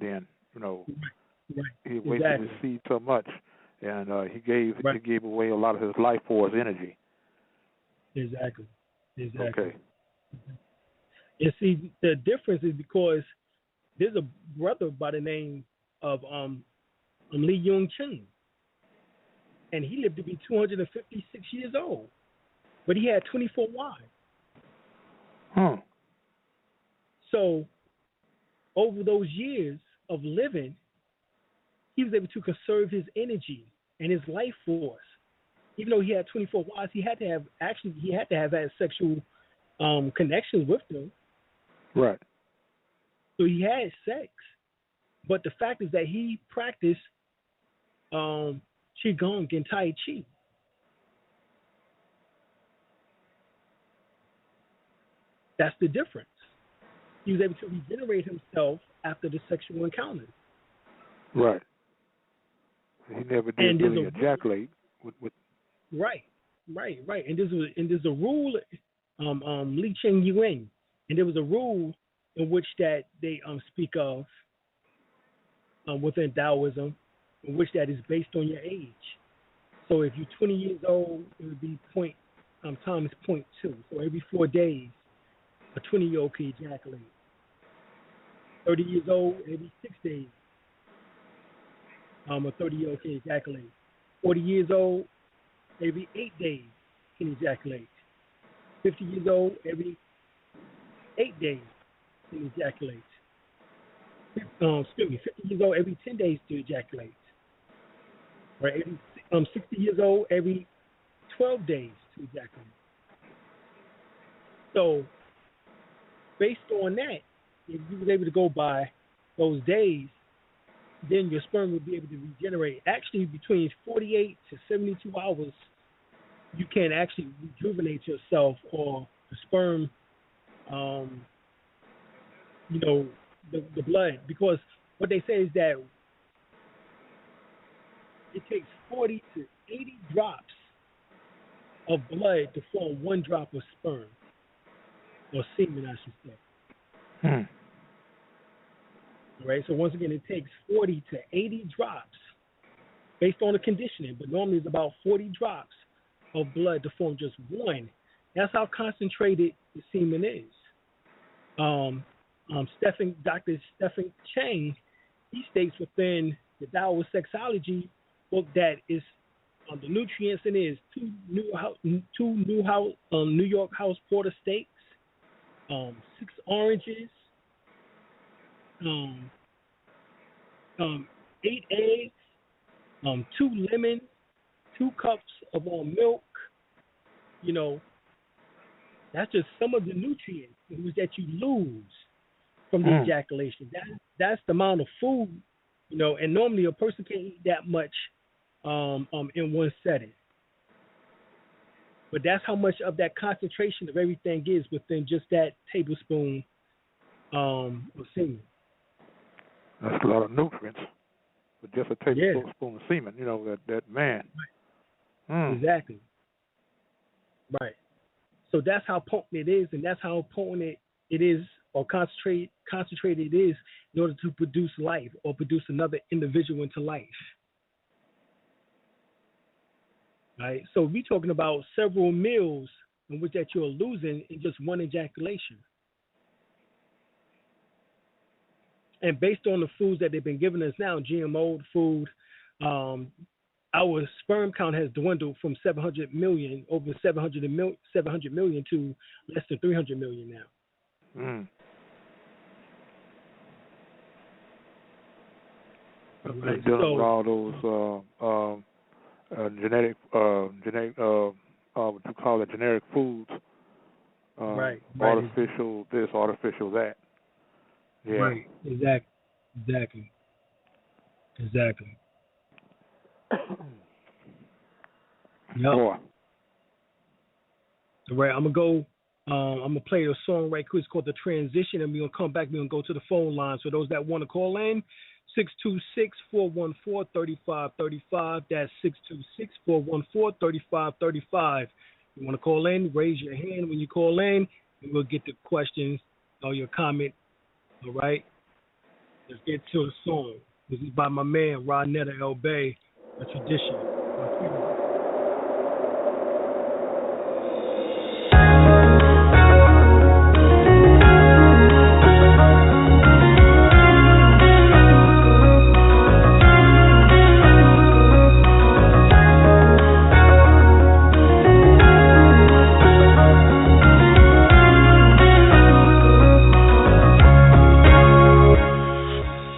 then Right. He wasted his seed so much, and he gave away a lot of his life force energy. Exactly. Okay. You see, the difference is because there's a brother by the name of Lee Young Chun, and he lived to be 256 years old, but he had 24 wives. So over those years of living, he was able to conserve his energy and his life force. Even though he had 24 wives, he had to have had sexual connections with them. Right. So he had sex. But the fact is that he practiced Qigong and Tai Chi. That's the difference. He was able to regenerate himself after the sexual encounter. Right. He never did really ejaculate. Right. And there's a rule, Li Cheng Yuan, and there was a rule in which that they speak of within Taoism, in which that is based on your age. So if you're 20 years old, it would be time is 0.2. So every 4 days, a 20-year-old can ejaculate. 30 years old, every 6 days, a 30-year-old can ejaculate. 40 years old, every 8 days can ejaculate. 50 years old, every 8 days can ejaculate. 50 years old, every 10 days to ejaculate. Right? 60 years old, every 12 days to ejaculate. So, based on that, if you was able to go by those days, then your sperm would be able to regenerate. Actually, between 48 to 72 hours, you can actually rejuvenate yourself, or the sperm, the blood. Because what they say is that it takes 40 to 80 drops of blood to form 1 drop of sperm. or semen, I should say. Right. So once again, it takes 40 to 80 drops based on the conditioning, but normally it's about 40 drops of blood to form just one. That's how concentrated the semen is. Dr. Stephen Chang, he states within the Taoist sexology book that is the nutrients in it is two New York House Porter steaks, 6 oranges, 8 eggs, 2 lemons, 2 cups of milk. You know, that's just some of the nutrients that you lose from the ejaculation. That's the amount of food, you know, and normally a person can't eat that much in one setting. But that's how much of that concentration of everything is within just that tablespoon of semen. That's a lot of nutrients for just a tablespoon of semen, you know, that man. Right. Exactly. Right. So that's how potent it is, and that's how potent it is, or concentrated it is, in order to produce life or produce another individual into life. Right. So we're talking about several meals in which that you're losing in just one ejaculation. And based on the foods that they've been giving us now, GMO food, our sperm count has dwindled from 700 million to less than 300 million now. Right. Dealing with all those genetic, what you call it, generic foods. Right. Artificial this, artificial that. Yeah. Right. Exactly. Yep. All right, I'm gonna play a song right quick. It's called The Transition, and we're gonna come back. We're gonna go to the phone line. So those that want to call in, 626-414-3535. That's 626-414-3535. You want to call in, raise your hand when you call in, and we'll get the questions or your comment. All right? Let's get to the song. This is by my man, Rodnetta L. Bay, A Tradition.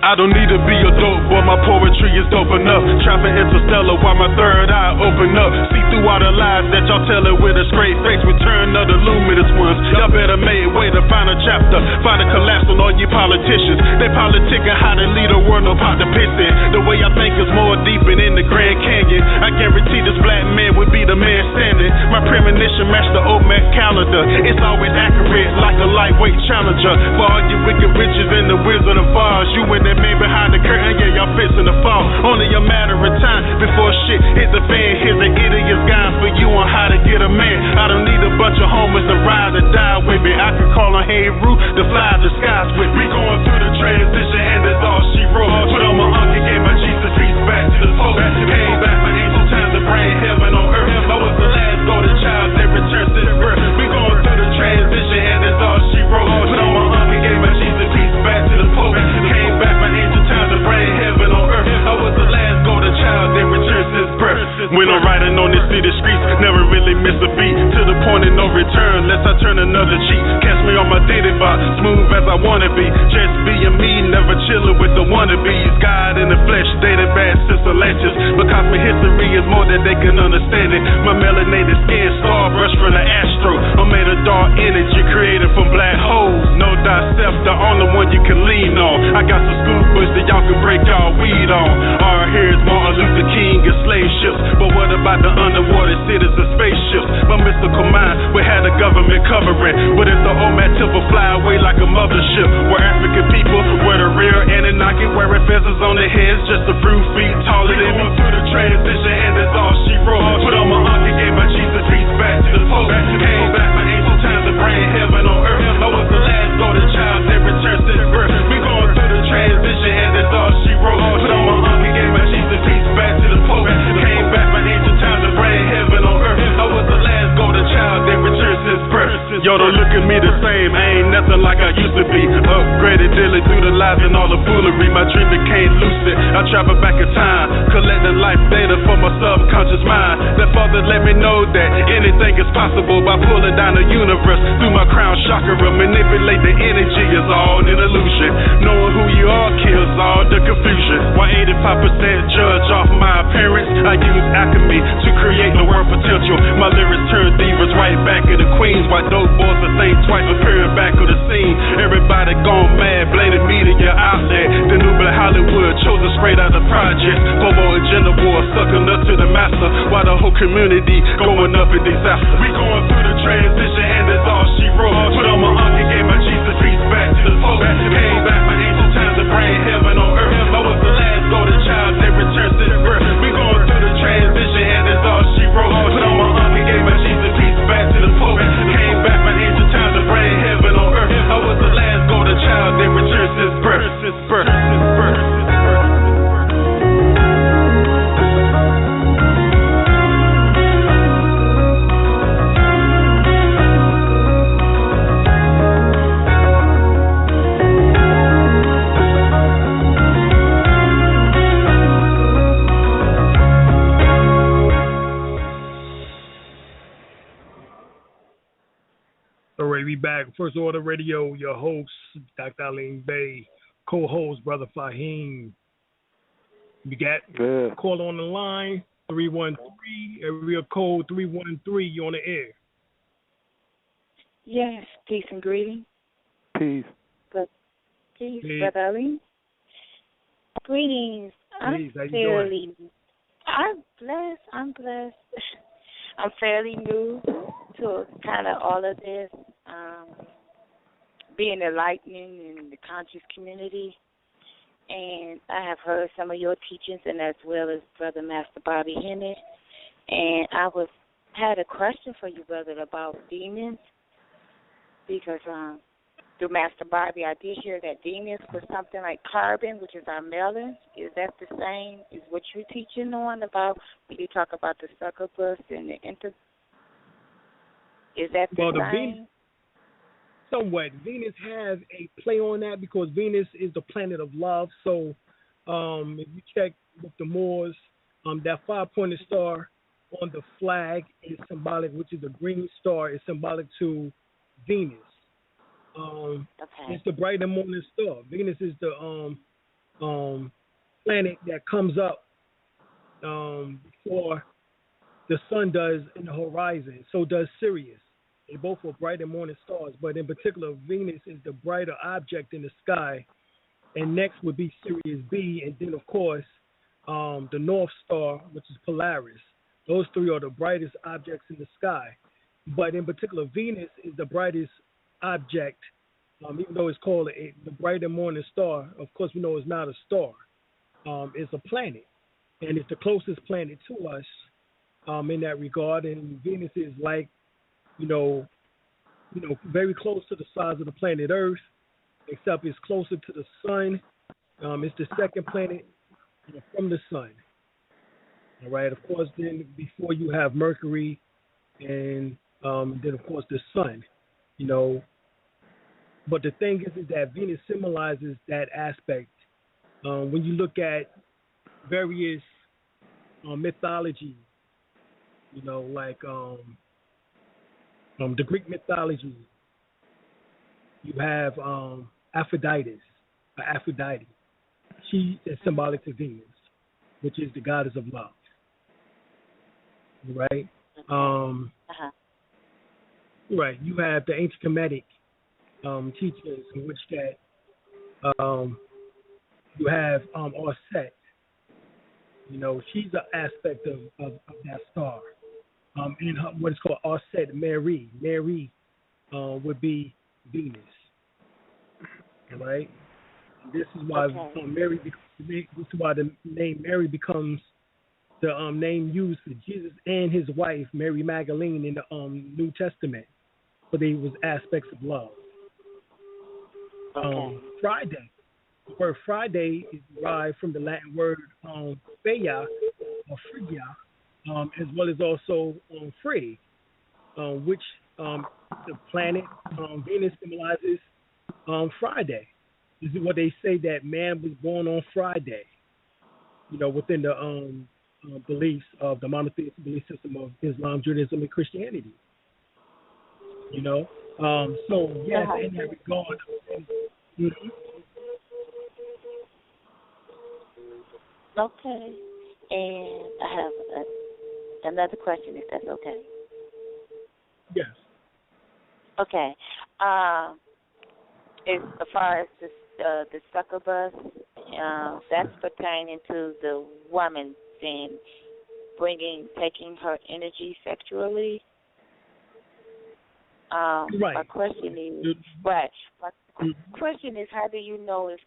I don't need to be a dope boy, my poetry is dope enough. Trapping interstellar while my third eye open up. See through all the lies that y'all telling with a straight face. Return of the luminous ones. Y'all better make way to find a chapter. Find a collapse on all you politicians. They politicking how to lead a world, no pot to piss in. The way I think is more deep and in the Grand Canyon. I guarantee this black man would be the man standing. My premonition matched the OMAC calendar. It's always accurate like a lightweight challenger. For all you wicked witches and the Wizard of Oz, you and that man behind the curtain, yeah, y'all fixing to fall. Only a matter of time before shit hit the fan. Here's an idiot's guide for you on how to get a man. I don't need a bunch of homies to ride or die with me. I can call on Hey Roo to fly the skies with me. Going through the transition and that's all she wrote. Put on my uncle, gave my Jesus peace back to the folk. Came back my angel time to bring heaven on earth. I was the last golden child that returned to the birth. We going through the transition and that's all she wrote. Put on my uncle, gave my Jesus peace back to the folk. Came back my angel time to bring heaven on earth. I was the last golden child that returned since birth. When I'm riding on this city streets, never really miss a beat. To the point of no return, unless I turn another cheek. Catch me on my daily vibe, smooth as I wanna be. Just being me, never chilling with the wannabes. God in the flesh, dated bad sister latches. Because my history is more than they can understand it. My melanated skin, star brush from the astro. I'm made of dark energy created from black holes. No thyself, the only one you can lean on. I got some Succubus that y'all can break y'all weed on. Our here's Martin Luther King and slave ships. But what about the underwater cities and spaceships? My mystical mind, we had the government covering. But if the OMAD temple fly away like a mothership, we're African people, we're the real Anunnaki, wearing feathers on their heads, just a few feet taller than me. Through the transition and that's all she wrote. Put on my uncle, gave my Jesus peace back to the Pope. Came back my angel time to bring heaven on earth. don't look at me the same, I ain't nothing like I used to be. Upgraded daily through the lies and all the foolery. My dream became lucid, I travel back in time, collecting life data for my subconscious mind. That father let me know that anything is possible by pulling down the universe through my crown chakra. Manipulate the energy is all an illusion. Knowing who you are kills all the confusion. Why 85% judge off my appearance? I use alchemy to create the world potential. My lyrics turn divas right back into queens. Why dope boys that think twice appearing back on the scene? Everybody gone mad, blaming media outlet. The new black Hollywood chosen straight out of projects. For more agenda war, sucking up to the master. While the whole community going up in disaster. We going through the transition and that's all she wrote. Put on my uncle, gave my Jesus peace back to the Pope. Came back my ancient times to bring heaven on earth. I was the last golden child that returned to the birth. We going through the transition and that's all she wrote. Put on my uncle, gave my Jesus peace back to the Pope. Came back my ancient times to bring heaven on earth. I was the last golden child that returned to his birth. We back. First Order Radio, your host, Dr. Alim Bey, co-host, Brother Fahim. We got a call on the line, 313, area code 313, you on the air. Yes, peace and greeting. Peace. Peace, Brother Alim. Greetings. I'm blessed. I'm fairly new to kind of all of this, being enlightening in the conscious community. And I have heard some of your teachings, and as well as Brother Master Bobby Hennett. And I had a question for you, brother, about demons, because through Master Bobby, I did hear that demons was something like carbon, which is our melon. Is that the same as what you're teaching on about when you talk about the succubus and the inter? Is that the same? Somewhat. Venus has a play on that because Venus is the planet of love. So if you check with the Moors, that 5-pointed star on the flag is symbolic, which is a green star, is symbolic to Venus. It's the bright and morning star. Venus is the planet that comes up before the sun does in the horizon. So does Sirius. They both are bright and morning stars, but in particular, Venus is the brighter object in the sky, and next would be Sirius B, and then, of course, the North Star, which is Polaris. Those three are the brightest objects in the sky. But in particular, Venus is the brightest object, even though it's called the bright and morning star. Of course, we know it's not a star. It's a planet, and it's the closest planet to us in that regard. And Venus is like, very close to the size of the planet Earth, except it's closer to the sun. It's the second planet from the sun. All right. Of course, then before you have Mercury, and then of course the sun. But the thing is that Venus symbolizes that aspect. When you look at various mythology, like the Greek mythology, you have Aphrodite. She is symbolic to Venus, which is the goddess of love. Right? Right. You have the ancient Kemetic teachings in which that you have Auset. She's an aspect of that star. In what is called Auset Mary. Mary would be Venus. All right? This is why Mary. This is why the name Mary becomes the name used for Jesus and his wife Mary Magdalene in the New Testament, but they was aspects of love. Friday. The word Friday is derived from the Latin word Freya or Phrygia, as well as also free, which the planet. Venus symbolizes Friday. This is what they say, that man was born on Friday. Within the beliefs of the monotheistic belief system of Islam, Judaism, and Christianity. So yes, in that regard. Okay, and I have another question, if that's okay. Yes. Okay. As far as the succubus, that's pertaining to the woman then taking her energy sexually. Right. My question is, right. My question is, how do you know if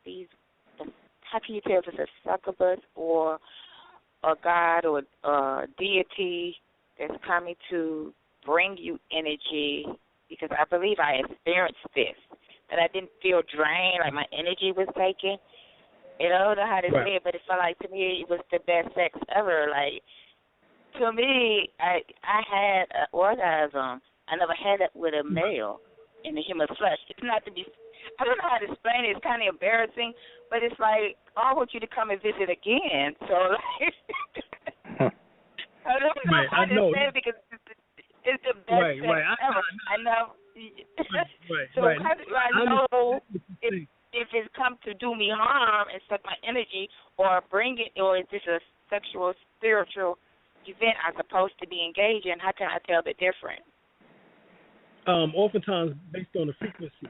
how can you tell if it's a succubus or a god or a deity that's coming to bring you energy? Because I believe I experienced this, that I didn't feel drained, like my energy was taken. I don't know how to say it, but it felt like to me it was the best sex ever. Like, to me, I had an orgasm. I never had it with a male in the human flesh. It's not to be, I don't know how to explain it. It's kind of embarrassing, but it's like, I want you to come and visit again. So, like, I don't know how to say it because it's the best sex ever. I know. So how do I know if it's come to do me harm and suck my energy, or bring it, or is this a sexual, spiritual event I'm supposed to be engaged in? How can I tell the difference? Oftentimes based on the frequency.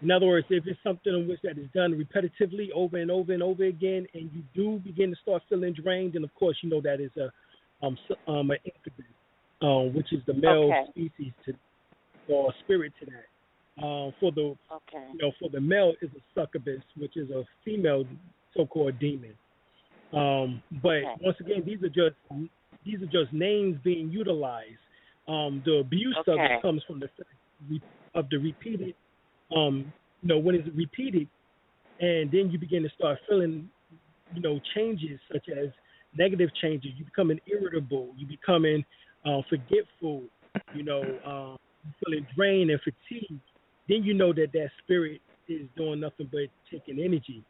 In other words, if it's something in which that is done repetitively over and over and over again, and you do begin to start feeling drained, then of course you know that is an incubus, which is the male species or spirit to that. For the male is a succubus, which is a female so-called demon. But once again, these are just names being utilized. The abuse of it comes from the repeated, when it's repeated, and then you begin to start feeling, changes such as negative changes. You becoming irritable. You becoming forgetful. Feeling drained and fatigued. Then you know that spirit is doing nothing but taking energy.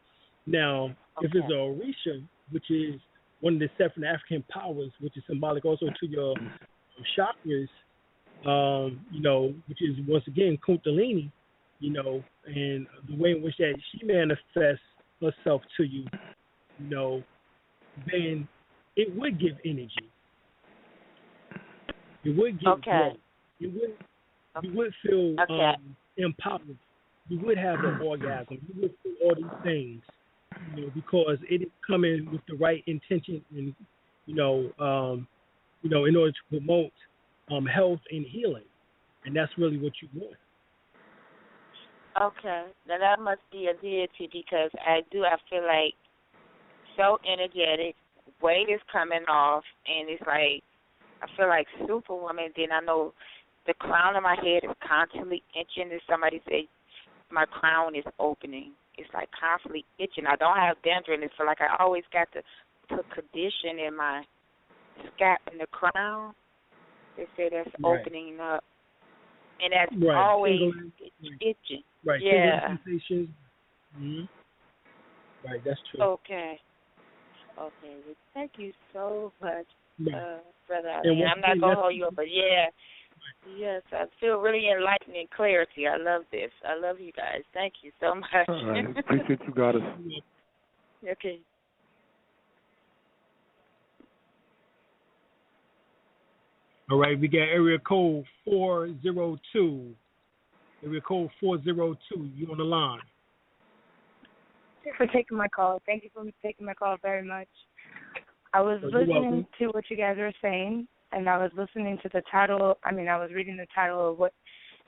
Now, if it's a Orisha, which is one of the 7 African powers, which is symbolic also to your chakras, which is once again Kundalini, and the way in which that she manifests herself to you, then it would give energy. It would give growth. You would feel empowered. You would have an orgasm. You would feel all these things, because it is coming with the right intention and, in order to promote health and healing, and that's really what you want. Okay, now that must be a deity, because I feel like so energetic, weight is coming off, and it's like I feel like Superwoman. Then I know the crown of my head is constantly itching. As somebody said, my crown is opening. It's like constantly itching. I don't have dandruff. It's like I always got to put condition in my scalp and the crown. They say that's opening up, and that's always itching. Right. Yeah. Sensations. Mm-hmm. Right. That's true. Okay. Well, thank you so much, brother. I'm not gonna hold you up, but yes, I feel really enlightened and clarity. I love this. I love you guys. Thank you so much. All right. Appreciate you, Goddess. Okay. All right, we got area code 402. Area code 402. You on the line? Thanks for taking my call. Thank you for taking my call very much. I was listening to what you guys were saying, and I was listening to the title. I was reading the title of what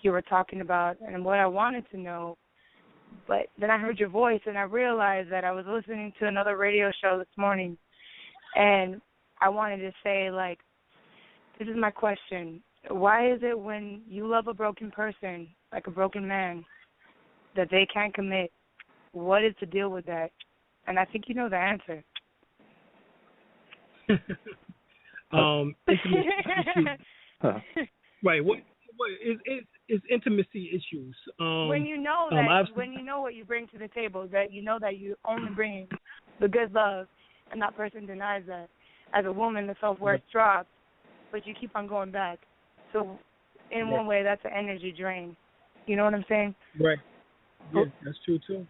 you were talking about and what I wanted to know. But then I heard your voice, and I realized that I was listening to another radio show this morning, and I wanted to say, this is my question. Why is it when you love a broken person, like a broken man, that they can't commit? What is the deal with that? And I think you know the answer. Right. Well, it's intimacy issues. When you know that, when you know what you bring to the table, that you know that you only bring the good love, and that person denies that. As a woman, the self-worth drops, but you keep on going back. So, in one way, that's an energy drain. You know what I'm saying? Right. Yeah, that's true too.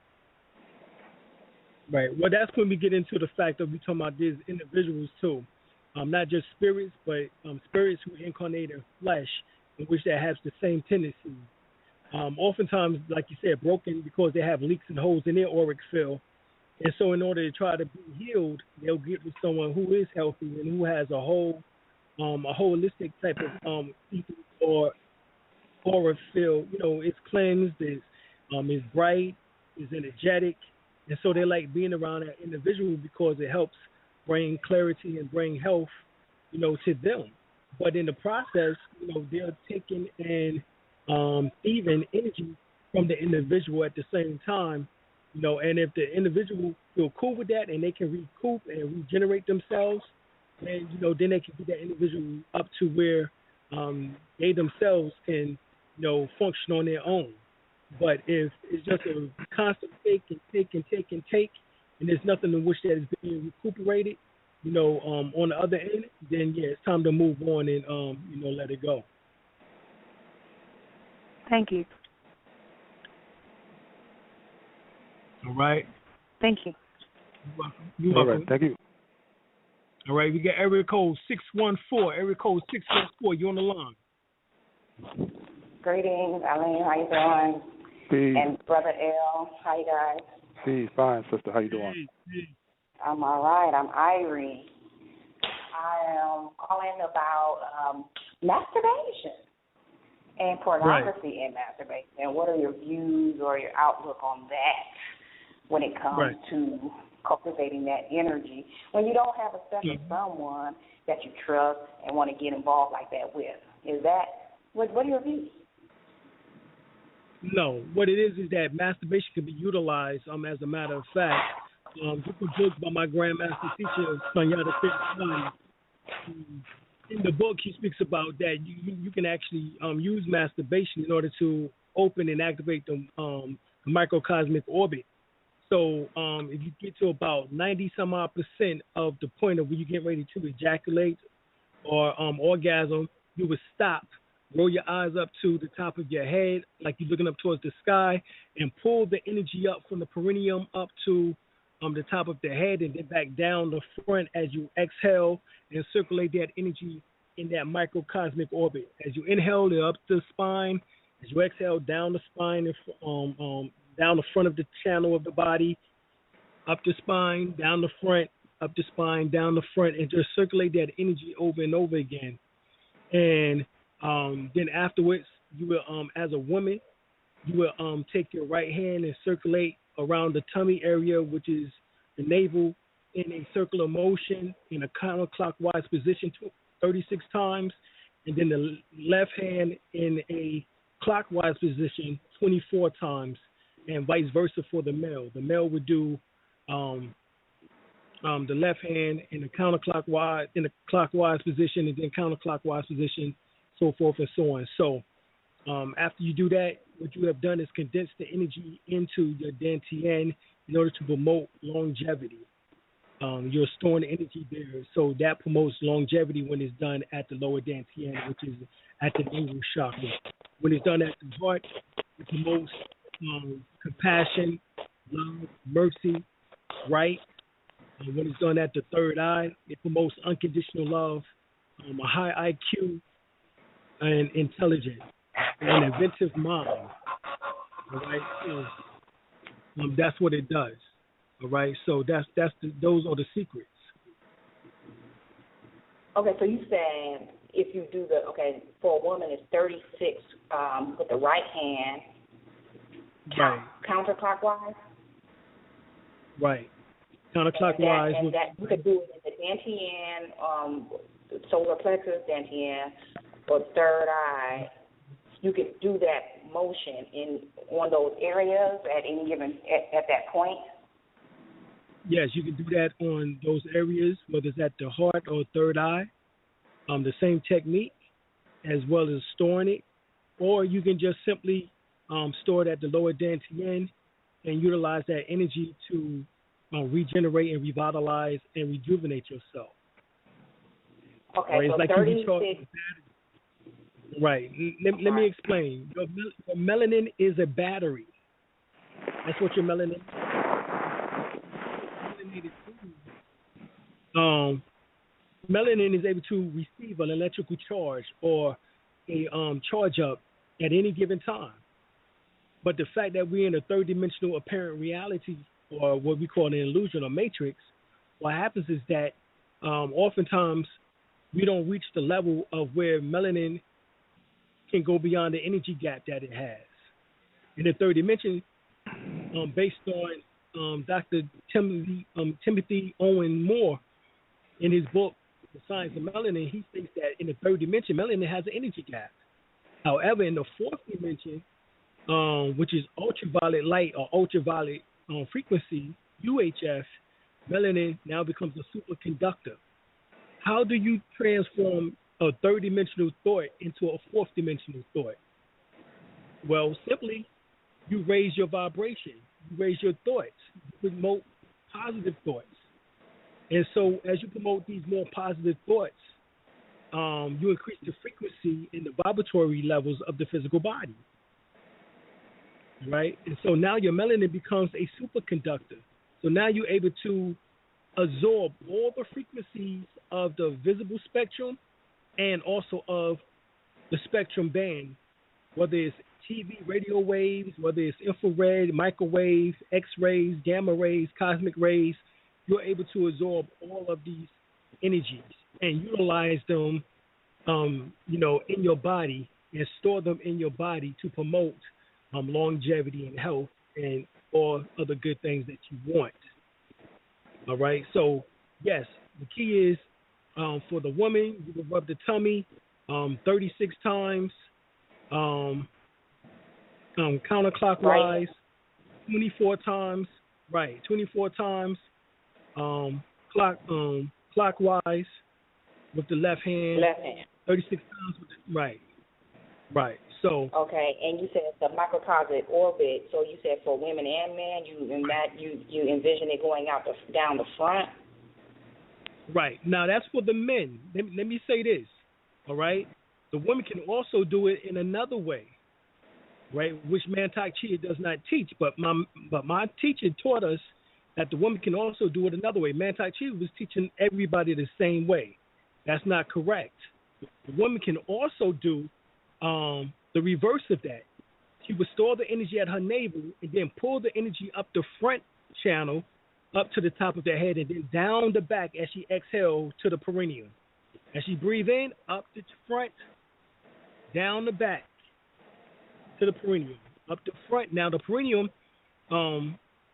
Right. Well, that's when we get into the fact that we talking about these individuals too, not just spirits, but spirits who incarnate in flesh, in which that has the same tendencies. Oftentimes, like you said, broken because they have leaks and holes in their auric field, and so in order to try to be healed, they'll get with someone who is healthy and who has a holistic type of or aura field. You know, it's cleansed, it's bright, it's energetic, and so they like being around that individual because it helps bring clarity and bring health, you know, to them. But in the process, you know, they're taking and thieving energy from the individual at the same time, you know, and if the individual feel cool with that and they can recoup and regenerate themselves, then, you know, then they can get that individual up to where they themselves can, you know, function on their own. But if it's just a constant take and take and take and take, and there's nothing in which that is being recuperated, you know, on the other end, then yeah, it's time to move on and you know, let it go. Thank you. All right. Thank you. You're welcome. You're welcome. All right. Thank you. All right. We got area code 614. Area code 614. You on the line? Greetings, Alim. How you doing? Peace. And Brother L. How you guys? Peace. Fine, sister. How you doing? Peace. I'm all right. I'm Irie. I am calling about masturbation and pornography and masturbation. And what are your views or your outlook on that when it comes to cultivating that energy when you don't have a special someone that you trust and want to get involved like that with? Is that what are your views? No, what it is that masturbation can be utilized. As a matter of fact, different books by my grandmaster teacher Sunyata Fitzgerald. In the book, he speaks about that you can actually use masturbation in order to open and activate the microcosmic orbit. So if you get to about 90-some-odd% of the point of where you get ready to ejaculate or orgasm, you would stop, roll your eyes up to the top of your head like you're looking up towards the sky, and pull the energy up from the perineum up to the top of the head and then back down the front as you exhale and circulate that energy in that microcosmic orbit. As you inhale, it up the spine. As you exhale, down the spine, down the front of the channel of the body, up the spine, down the front, up the spine, down the front, and just circulate that energy over and over again. And then afterwards, you will, as a woman, you will take your right hand and circulate around the tummy area, which is the navel, in a circular motion in a counterclockwise position 36 times, and then the left hand in a clockwise position 24 times, and vice versa for the male. The male would do the left hand in the counterclockwise, in a clockwise position, and then counterclockwise position, so forth and so on. So after you do that, what you have done is condense the energy into your dantian in order to promote longevity. You're storing the energy there, so that promotes longevity when it's done at the lower dantian, which is at the navel chakra. When it's done at the heart, it promotes compassion, love, mercy, right? When it's done at the third eye, it promotes unconditional love, a high IQ, and intelligence, and an inventive mind. All right, so that's what it does. All right, so those are the secrets. Okay, so you saying if you do for a woman it's 36 with the right hand, right, counterclockwise. Right, counterclockwise. And that you could do it in the dantian, solar plexus, dantian, or third eye. You could do that motion on those areas at any given at that point. Yes, you can do that on those areas, whether it's at the heart or third eye. The same technique, as well as storing it or you can just simply store it at the lower dantian and utilize that energy to regenerate and revitalize and rejuvenate yourself. Okay, right? So it's like 36. Right. Let me explain. Your melanin is a battery. That's what your melanin is. Melanin is able to receive an electrical charge or a charge up at any given time. But the fact that we're in a third-dimensional apparent reality, or what we call an illusion or matrix, what happens is that oftentimes we don't reach the level of where melanin can go beyond the energy gap that it has. In the third dimension, based on Dr. Timothy Owen Moore, in his book, The Science of Melanin, he states that in the third dimension, melanin has an energy gap. However, in the fourth dimension, which is ultraviolet light or ultraviolet frequency, UHF, melanin now becomes a superconductor. How do you transform a third-dimensional thought into a fourth-dimensional thought? Well, simply, you raise your vibration. You raise your thoughts. You promote positive thoughts. And so as you promote these more positive thoughts, you increase the frequency and the vibratory levels of the physical body. Right? And so now your melanin becomes a superconductor. So now you're able to absorb all the frequencies of the visible spectrum and also of the spectrum band, whether it's TV, radio waves, whether it's infrared, microwave, X-rays, gamma rays, cosmic rays. You're able to absorb all of these energies and utilize them, in your body and store them in your body to promote longevity and health and all other good things that you want. All right. So yes, the key is for the woman, you can rub the tummy 36 times, counterclockwise, right. 24 times, right? 24 times. Clockwise with the left hand. 36 times with the right. So okay, and you said it's a microcosmic orbit. So you said for women and men, you envision it going out down the front. Right. Now that's for the men. Let me say this. All right. The women can also do it in another way, right? Which Mantak Chia does not teach, but my teacher taught us that the woman can also do it another way. Mantak Chia was teaching everybody the same way. That's not correct. The woman can also do the reverse of that. She would store the energy at her navel and then pull the energy up the front channel, up to the top of the head, and then down the back as she exhales to the perineum. As she breathes in, up the front, down the back to the perineum, up the front. Now the perineum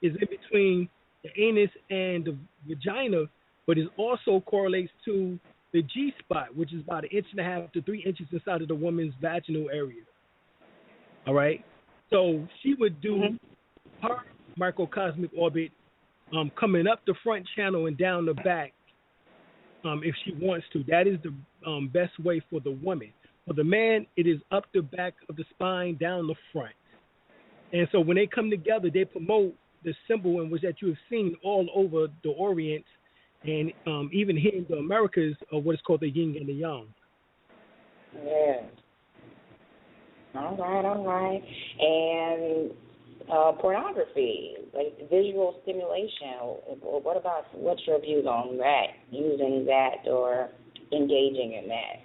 is in between the anus and the vagina, but it also correlates to the G spot, which is about 1.5 to 3 inches inside of the woman's vaginal area. All right? So she would do her microcosmic orbit coming up the front channel and down the back if she wants to. That is the best way for the woman. For the man, it is up the back of the spine, down the front. And so when they come together, they promote the symbol in which that you have seen all over the Orient and even here in the Americas of what is called the yin and the yang. Yeah. All right. And pornography, like visual stimulation. What's your views on that? Using that or engaging in that?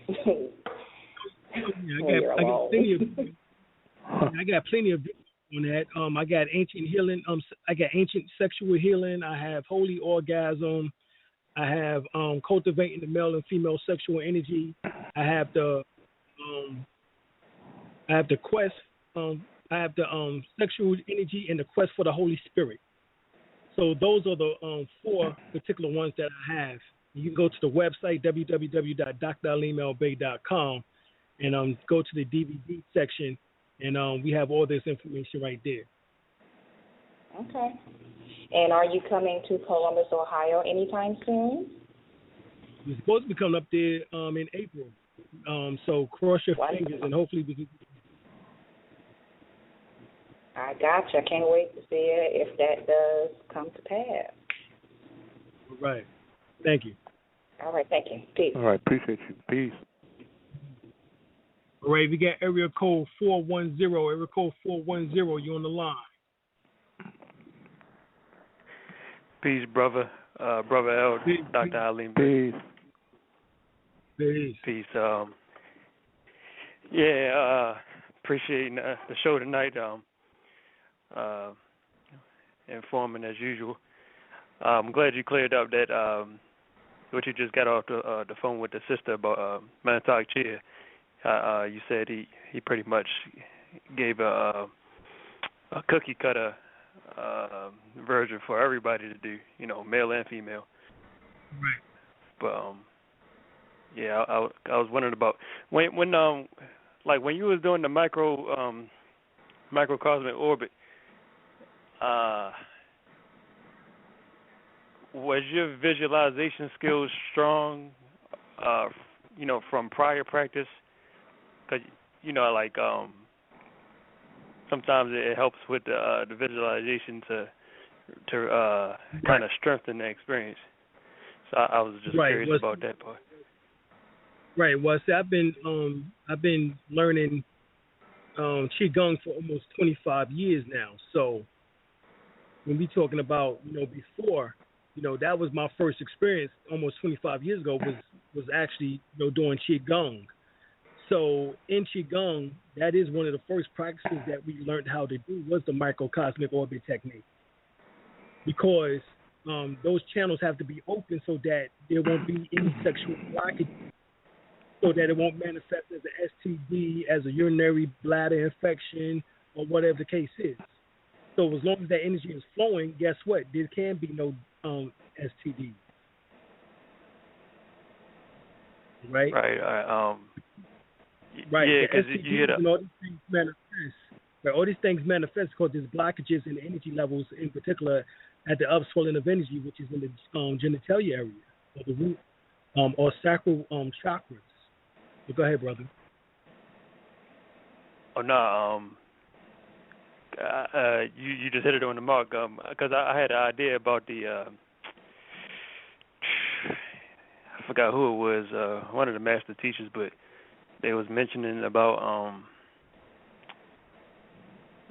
I got plenty of on that. I got ancient healing. I got ancient sexual healing. I have holy orgasm. I have cultivating the male and female sexual energy. I have the quest. I have the sexual energy and the quest for the Holy Spirit. So those are the 4 particular ones that I have. You can go to the website www.dralimlbay.com and go to the DVD section, and we have all this information right there. Okay. And are you coming to Columbus, Ohio anytime soon? We're supposed to be coming up there in April. So cross your fingers, and hopefully we can. I gotcha. I can't wait to see it if that does come to pass. All right. Thank you. All right, thank you. Peace. All right, appreciate you. Peace. All right, we got area code 410. Area code 410, you on the line. Peace, brother. Brother L, Peace. Dr. Alim. Peace. Peace. Peace. Appreciating the show tonight. Informing as usual. I'm glad you cleared up that what you just got off the phone with the sister about Mantak Chia. You said he pretty much gave a cookie cutter version for everybody to do, male and female. Right. But I was wondering about when you was doing the microcosmic orbit. Was your visualization skills strong? From prior practice, because sometimes it helps with the visualization to kind of strengthen the experience. So I was just curious about that part. Right. Well, see, I've been learning Qigong for almost 25 years now. So when we talking about before, that was my first experience almost 25 years ago was actually doing Qigong. So in Qigong, that is one of the first practices that we learned how to do was the microcosmic orbit technique, because those channels have to be open so that there won't be any sexual blockage, so that it won't manifest as an STD, as a urinary bladder infection, or whatever the case is. So as long as that energy is flowing, guess what? There can be no STD. Right? Right. Yeah, because you hit all these things manifest. Right? All these things manifest because there's blockages in energy levels, in particular at the upswelling of energy, which is in the genitalia area, or the root, or sacral chakras. So go ahead, brother. Oh no, you just hit it on the mark. Because I had an idea about the I forgot who it was, one of the master teachers, but they was mentioning about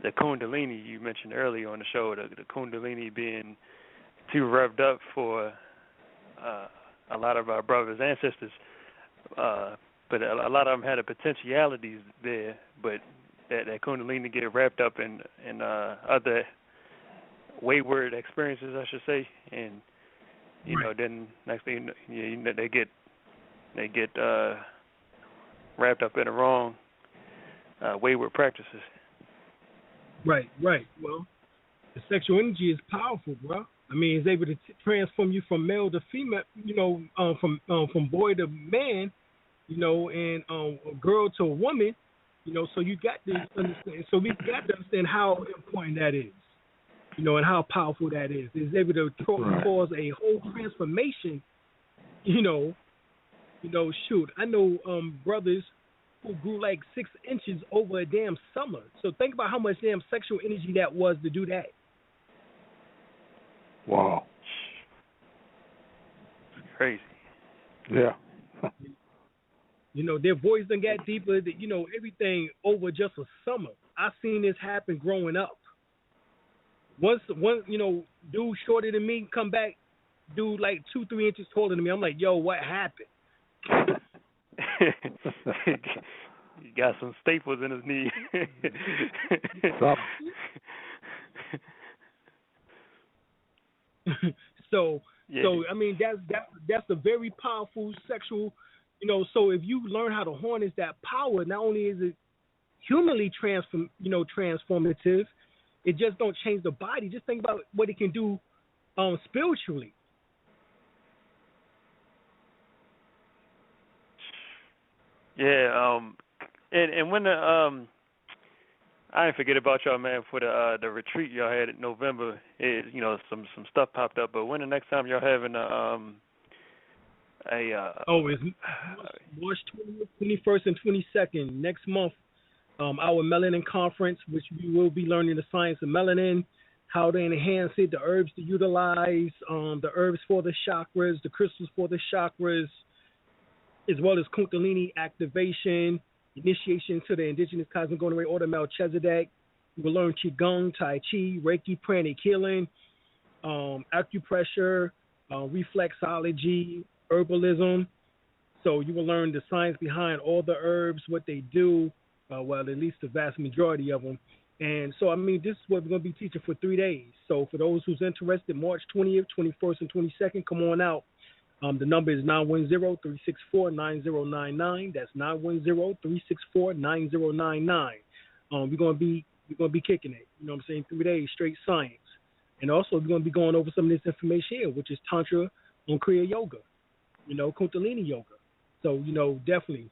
the Kundalini you mentioned earlier on the show, the Kundalini being too revved up for a lot of our brothers and sisters, but a lot of them had the potentialities there, but that Kundalini get wrapped up in other wayward experiences, I should say, and then next thing they get wrapped up in the wrong wayward practices. Right. Well, the sexual energy is powerful, bro. I mean, it's able to transform you from male to female, from boy to man, and a girl to a woman, so you got to understand. So we got to understand how important that is, and how powerful that is. It's able to cause a whole transformation, shoot, I know brothers who grew like 6 inches over a damn summer. So think about how much damn sexual energy that was to do that. Wow. It's crazy. Yeah. Their voice done got deeper, everything over just a summer. I seen this happen growing up. One, dude shorter than me come back, dude like 2-3 inches taller than me. I'm like, yo, what happened? He got some staples in his knee. So I mean that's a very powerful sexual, so if you learn how to harness that power, not only is it humanly transformative, it just don't change the body. Just think about what it can do spiritually. Yeah, and when I didn't forget about y'all, man, for the retreat y'all had in November. Some stuff popped up, but when the next time y'all having it's March 20th, 21st, and 22nd next month. our melanin conference, which we will be learning the science of melanin, how to enhance it, the herbs to utilize, the herbs for the chakras, the crystals for the chakras, as well as Kundalini activation, initiation to the indigenous cosmic golden ray order Melchizedek. We will learn Qigong, Tai Chi, Reiki, pranic healing, acupressure, reflexology, herbalism. So you will learn the science behind all the herbs, what they do, well, at least the vast majority of them. And so, I mean, this is what we're going to be teaching for 3 days. So for those who's interested, March 20th, 21st, and 22nd, come on out. The number is 910-364-9099. That's 910-364-9099. We're going to be kicking it. You know what I'm saying? 3 days straight science. And also we're going to be going over some of this information here, which is Tantra on Kriya Yoga, Kundalini Yoga. So, definitely.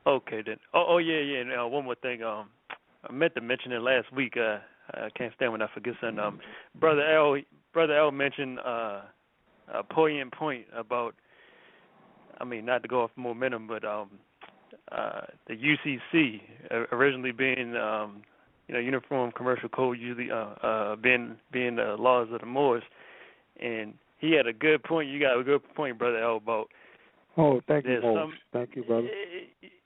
Okay, then. Yeah. And one more thing. I meant to mention it last week. I can't stand when I forget something. Brother L mentioned a poignant point about, not to go off momentum, but the UCC originally being, Uniform Commercial Code, usually being the laws of the Moors, and he had a good point. You got a good point, Brother L, about. Oh, thank you, Moors. Thank you, brother.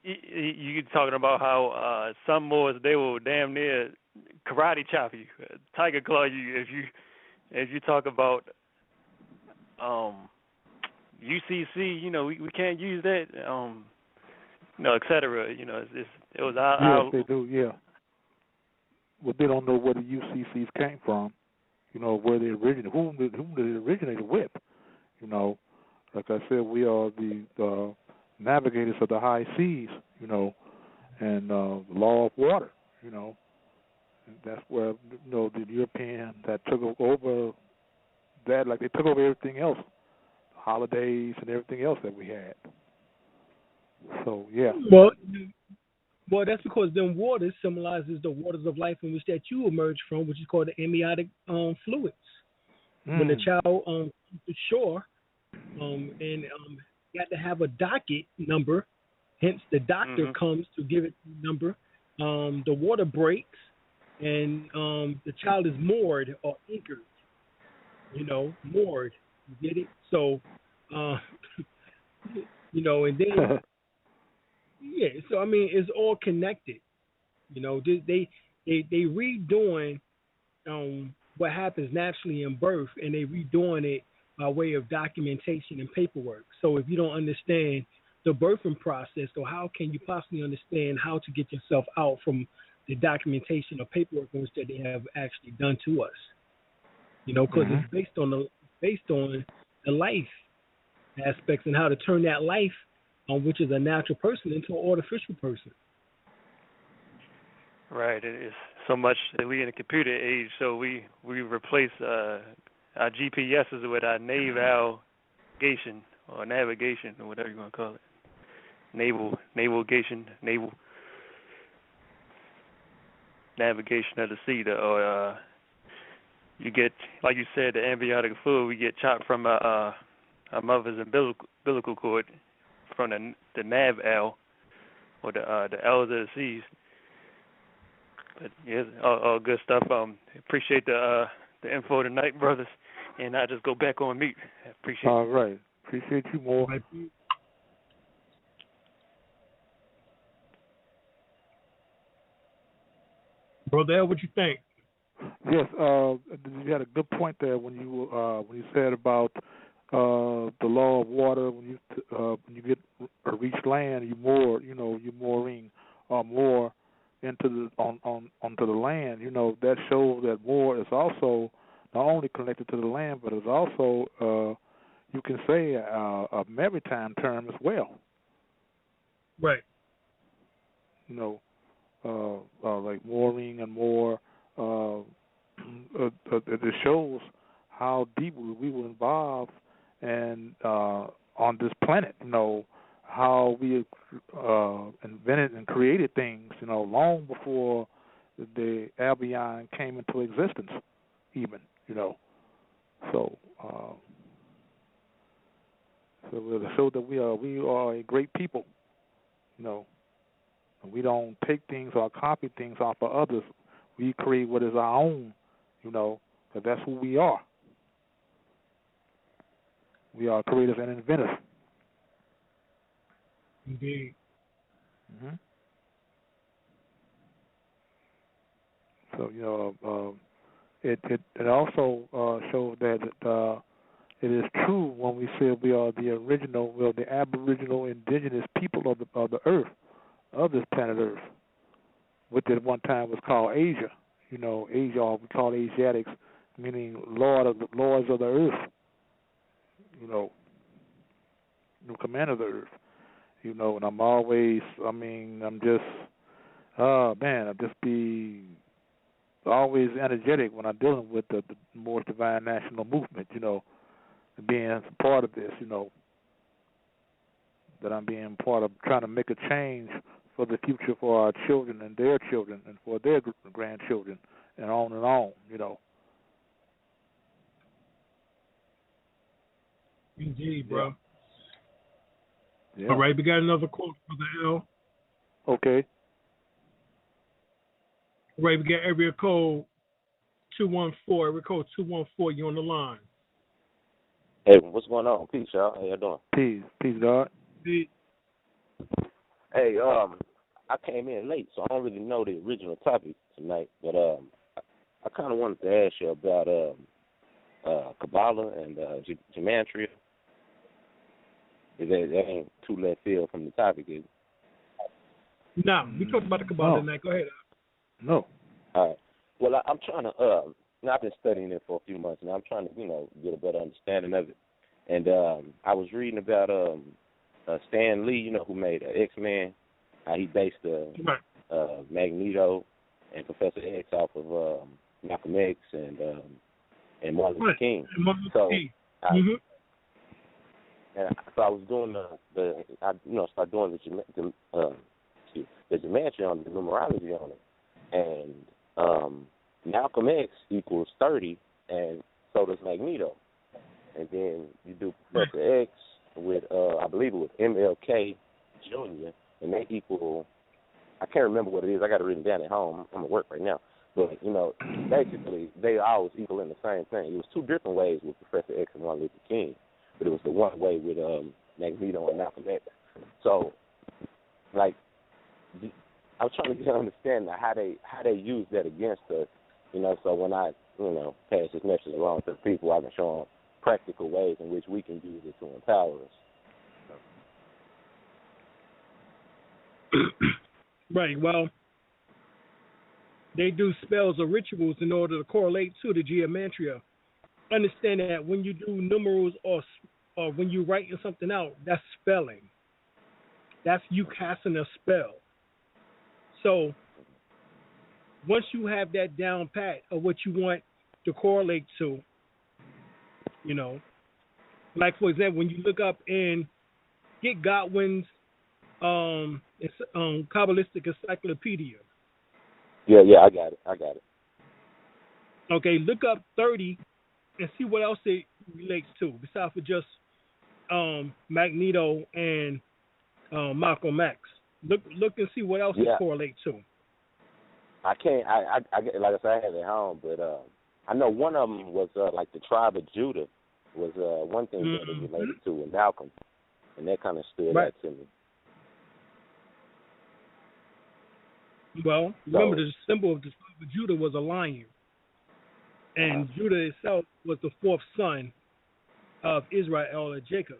You talking about how some Moors, they will damn near karate chop you, tiger claw you if you talk about UCC. We can't use that. Et cetera. It was yes, they do. Yeah. Well, they don't know where the UCCs came from. Where they originated, whom they originated with. Like I said, we are the navigators of the high seas. And the law of water. And that's where the European that took over that, like they took over everything else, holidays and everything else that we had. So yeah. Well, that's because them waters symbolizes the waters of life in which that you emerge from, which is called the amniotic fluids. When the child comes to shore, and you have to have a docket number. Hence, the doctor comes to give it the number. The water breaks, and the child is moored or anchored. Moored. You get it? So, and then. Yeah, so it's all connected. They redoing what happens naturally in birth, and they redoing it by way of documentation and paperwork. So if you don't understand the birthing process, so how can you possibly understand how to get yourself out from the documentation or paperwork in which that they have actually done to us? Because it's based on the life aspects and how to turn that life, which is a natural person, into an artificial person. Right. It is so much that we in the computer age, so we replace our GPSs with our navigation or navigation or whatever you want to call it. Navigation of the sea. Or you get, like you said, the amniotic fluid we get chopped from our mother's umbilical cord, from the nav-L, or the L's of the C's. But yeah, all good stuff. Appreciate the info tonight, brothers, and I just go back on mute. Appreciate. All right, appreciate you more. Brother, what you think? Yes, you had a good point there when you said about the law of water. When you get reach land, you moor, you mooring more into onto the land. That shows that moor is also not only connected to the land, but is also you can say a maritime term as well. Right. Like mooring and more. It shows how deep we were involved and on this planet, how we invented and created things, long before the Albion came into existence, even, So, so to show that we are a great people, We don't take things or copy things off of others. We create what is our own, because that's who we are. We are creators and inventors. Indeed. Mm-hmm. So, it also shows that it is true when we say we are the original, the aboriginal indigenous people of the earth, of this planet Earth, which at one time was called Asia. Asia, we call Asiatics, meaning lords of the earth. Commander of the earth. And I'm just be always energetic when I'm dealing with the Moorish Divine National Movement, being part of this, that I'm being part of trying to make a change for the future for our children and their children and for their grandchildren and on and on, Indeed, bro. Yeah. All right, we got another quote for the L. Okay. All right, we got area code 214. Area code 214, you on the line. Hey, what's going on? Peace, y'all. How y'all doing? Peace, God. Peace. Hey, I came in late, so I don't really know the original topic tonight, but I kind of wanted to ask you about Kabbalah and Gematria. That ain't too left field from the topic, is it? No, we talked about the Kabbalah tonight. Go ahead. No. All right. Well, I'm trying to, I've been studying it for a few months, and I'm trying to, get a better understanding of it. And I was reading about Stan Lee, who made X-Men, how he based Magneto and Professor X off of Malcolm X and Martin Luther King. So I was doing started doing the gematria on the numerology on it, and Malcolm X equals 30, and so does Magneto, and then you do Professor X with I believe it was MLK Jr., and they equal, I can't remember what it is. I got it written down at home. I'm at work right now, but basically they always equal in the same thing. It was two different ways with Professor X and Martin Luther King, but it was the one way with Magneto and Malcolm X. So, I was trying to get an understanding of how they use that against us, so when I, pass this message along to the people, I can show them practical ways in which we can use it to empower us. Right, well, they do spells or rituals in order to correlate to the gematria. Understand that when you do numerals or when you're writing something out, that's spelling. That's you casting a spell. So once you have that down pat of what you want to correlate to, like for example, when you look up and get Godwin's Kabbalistic Encyclopedia. Yeah, I got it. Okay, look up 30 and see what else it relates to, besides for just Magneto and Malcolm X. Look and see what else it correlates to. I can't. I like I said, I have it at home, but I know one of them was like the tribe of Judah was one thing that it related to with Malcolm, and that kind of stood out to me. Well, remember the symbol of the tribe of Judah was a lion, and Judah itself was the fourth son of Israel or Jacob.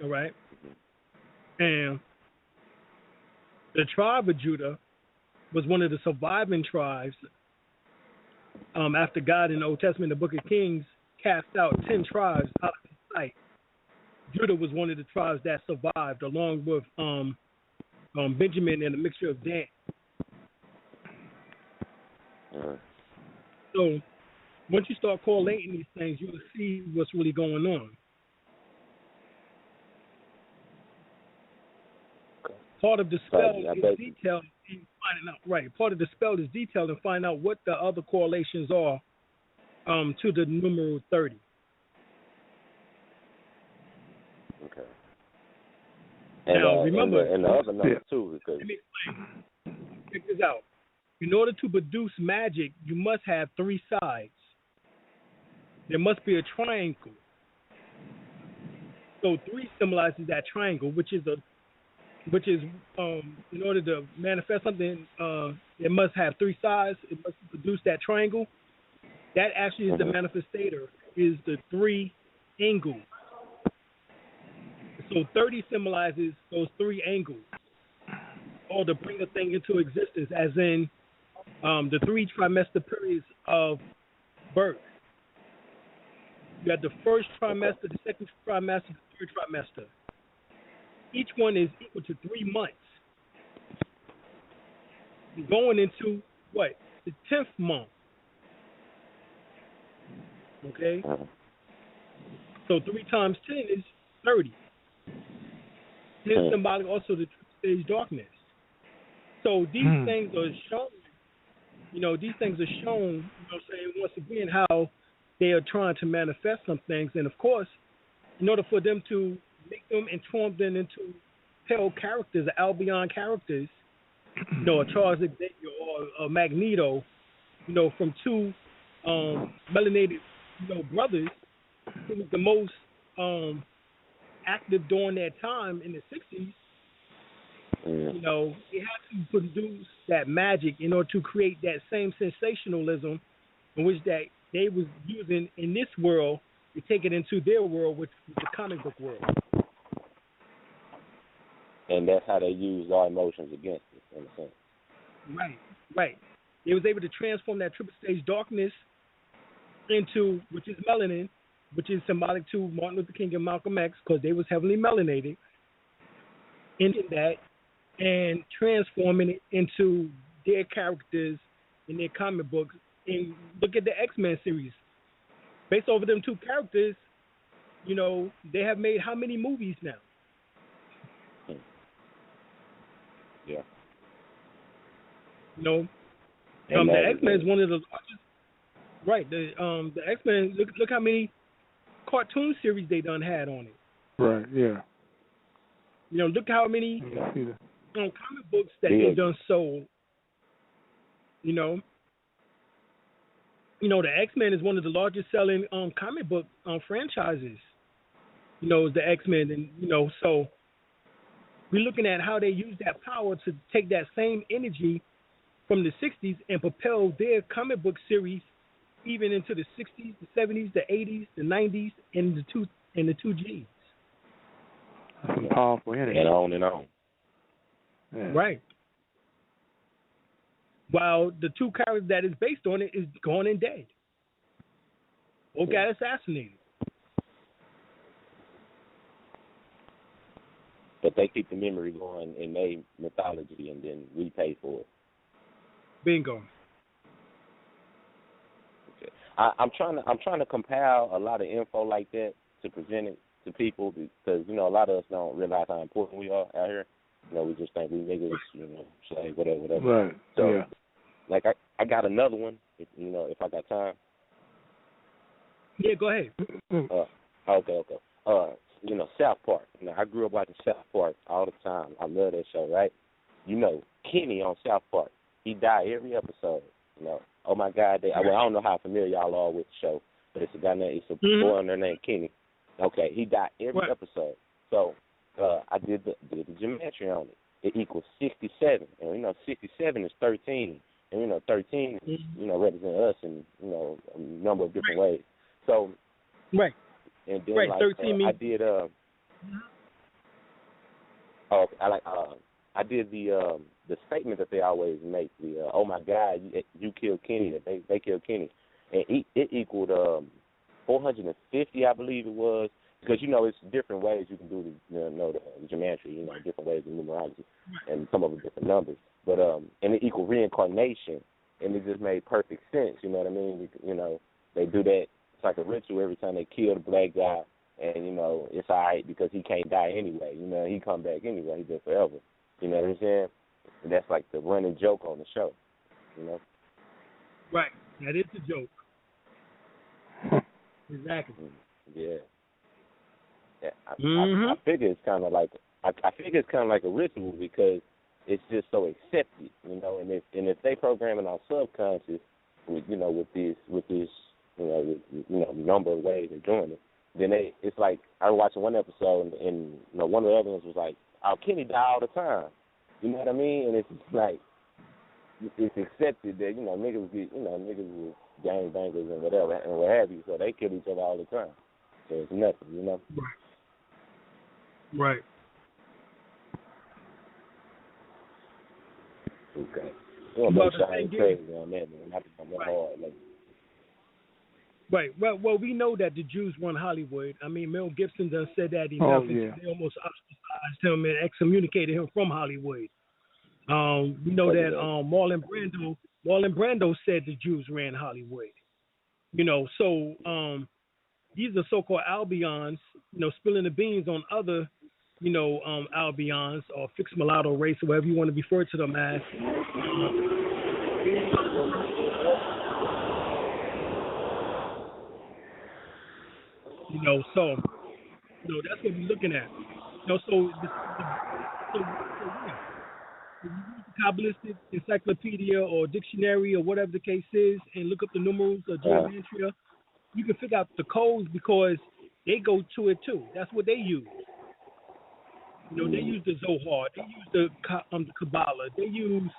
All right, and the tribe of Judah was one of the surviving tribes after God in the Old Testament, the Book of Kings, cast out 10 tribes out of his sight. Judah was one of the tribes that survived, along with Benjamin and a mixture of Dan. So once you start correlating these things, you will see what's really going on. Part of the spell is detailed in finding out. Right. Part of the spell is detailed in finding out what the other correlations are to the numeral 30. Okay. And, now, remember, and the other number, too. Because let me explain. Check this out. In order to produce magic, you must have three sides. There must be a triangle. So 3 symbolizes that triangle, which is in order to manifest something, it must have 3 sides. It must produce that triangle. That actually is the manifestator, is the 3 angles. So 30 symbolizes those 3 angles, or to bring a thing into existence, as in the 3 trimester periods of birth. You have the first trimester, the second trimester, the third trimester. Each one is equal to 3 months. Going into what? The 10th month. Okay? So 3 times 10 is 30. This is symbolic also the stage darkness. So these things are shown, these things are shown, saying once again how they are trying to manifest some things. And of course, in order for them to make them and transform them into pale characters, Albion characters, a Charles Xavier or a Magneto, from 2 melanated, brothers who was the most active during that time in the 60s, they had to produce that magic in order to create that same sensationalism in which that they was using in this world to take it into their world, which was the comic book world. And that's how they used our emotions against us, in a sense. Right. They was able to transform that triple stage darkness into, which is melanin, which is symbolic to Martin Luther King and Malcolm X, because they was heavily melanated, into that, and transforming it into their characters in their comic books. And look at the X-Men series. Based over them 2 characters, they have made how many movies now? Yeah. The X-Men is one of the largest. Right. The X-Men, look how many cartoon series they done had on it. Right, yeah. Look how many comic books that they done sold. The X-Men is one of the largest selling comic book franchises. Is the X-Men, and so we're looking at how they use that power to take that same energy from the 60s and propel their comic book series even into the 60s, the 70s, the 80s, the 90s, and the 2Gs. That's some powerful energy. And on and on. Yeah. Right. While the 2 characters that is based on it is gone and dead, or got assassinated. But they keep the memory going in their mythology, and then we pay for it. Bingo. Okay. I'm trying to compile a lot of info like that to present it to people, because a lot of us don't realize how important we are out here. We just think we niggas, slave, whatever. Right. So, yeah. Like I got another one, if I got time. Yeah, go ahead. Okay. South Park. I grew up watching South Park all the time. I love that show, right? Kenny on South Park, he died every episode. Oh my God, I don't know how familiar y'all are with the show, but it's a guy named, boy on there named Kenny. Okay, he died every episode. So I did the geometry on it. It equals 67, and 67 is 13, and 13 is, represent us in a number of different ways. So right. And then 13 means I did I did the statement that they always make, the oh my God, you killed Kenny, that they killed Kenny, and it equaled 450, I believe it was, because it's different ways you can do the geometry, different ways of numerology, and some of them different numbers, but and it equaled reincarnation, and it just made perfect sense. You know what I mean? They do that. It's like a ritual every time they kill the black guy, and it's all right because he can't die anyway. He come back anyway. He been forever. You know what I'm saying? And that's like the running joke on the show. Right. That is the joke. Exactly. Yeah. I figure it's kind of like I think it's kind of like a ritual because it's just so accepted, you know. And if they programming our subconscious with this number of ways of doing it, then it's like I was watching one episode and one of the other ones was like, "Oh, Kenny die all the time," you know what I mean? And it's like it's accepted that niggas were gangbangers and whatever and what have you, so they kill each other all the time. So it's nothing, you know. Right. Okay. Well, make sure I ain't crazy on that, man. Not to come that hard, like. Right. Well, we know that the Jews run Hollywood. I mean, Mel Gibson done said that enough. They almost ostracized him and excommunicated him from Hollywood. We know that Marlon Brando said the Jews ran Hollywood. You know, so these are so-called Albions, spilling the beans on other, Albions or fixed mulatto race, or whatever you want to refer to them as. So that's what we're looking at. So if you use the Kabbalistic encyclopedia or dictionary or whatever the case is and look up the numerals or geometria, you can figure out the codes because they go to it too. That's what they use. They use the Zohar, they use the Kabbalah, they use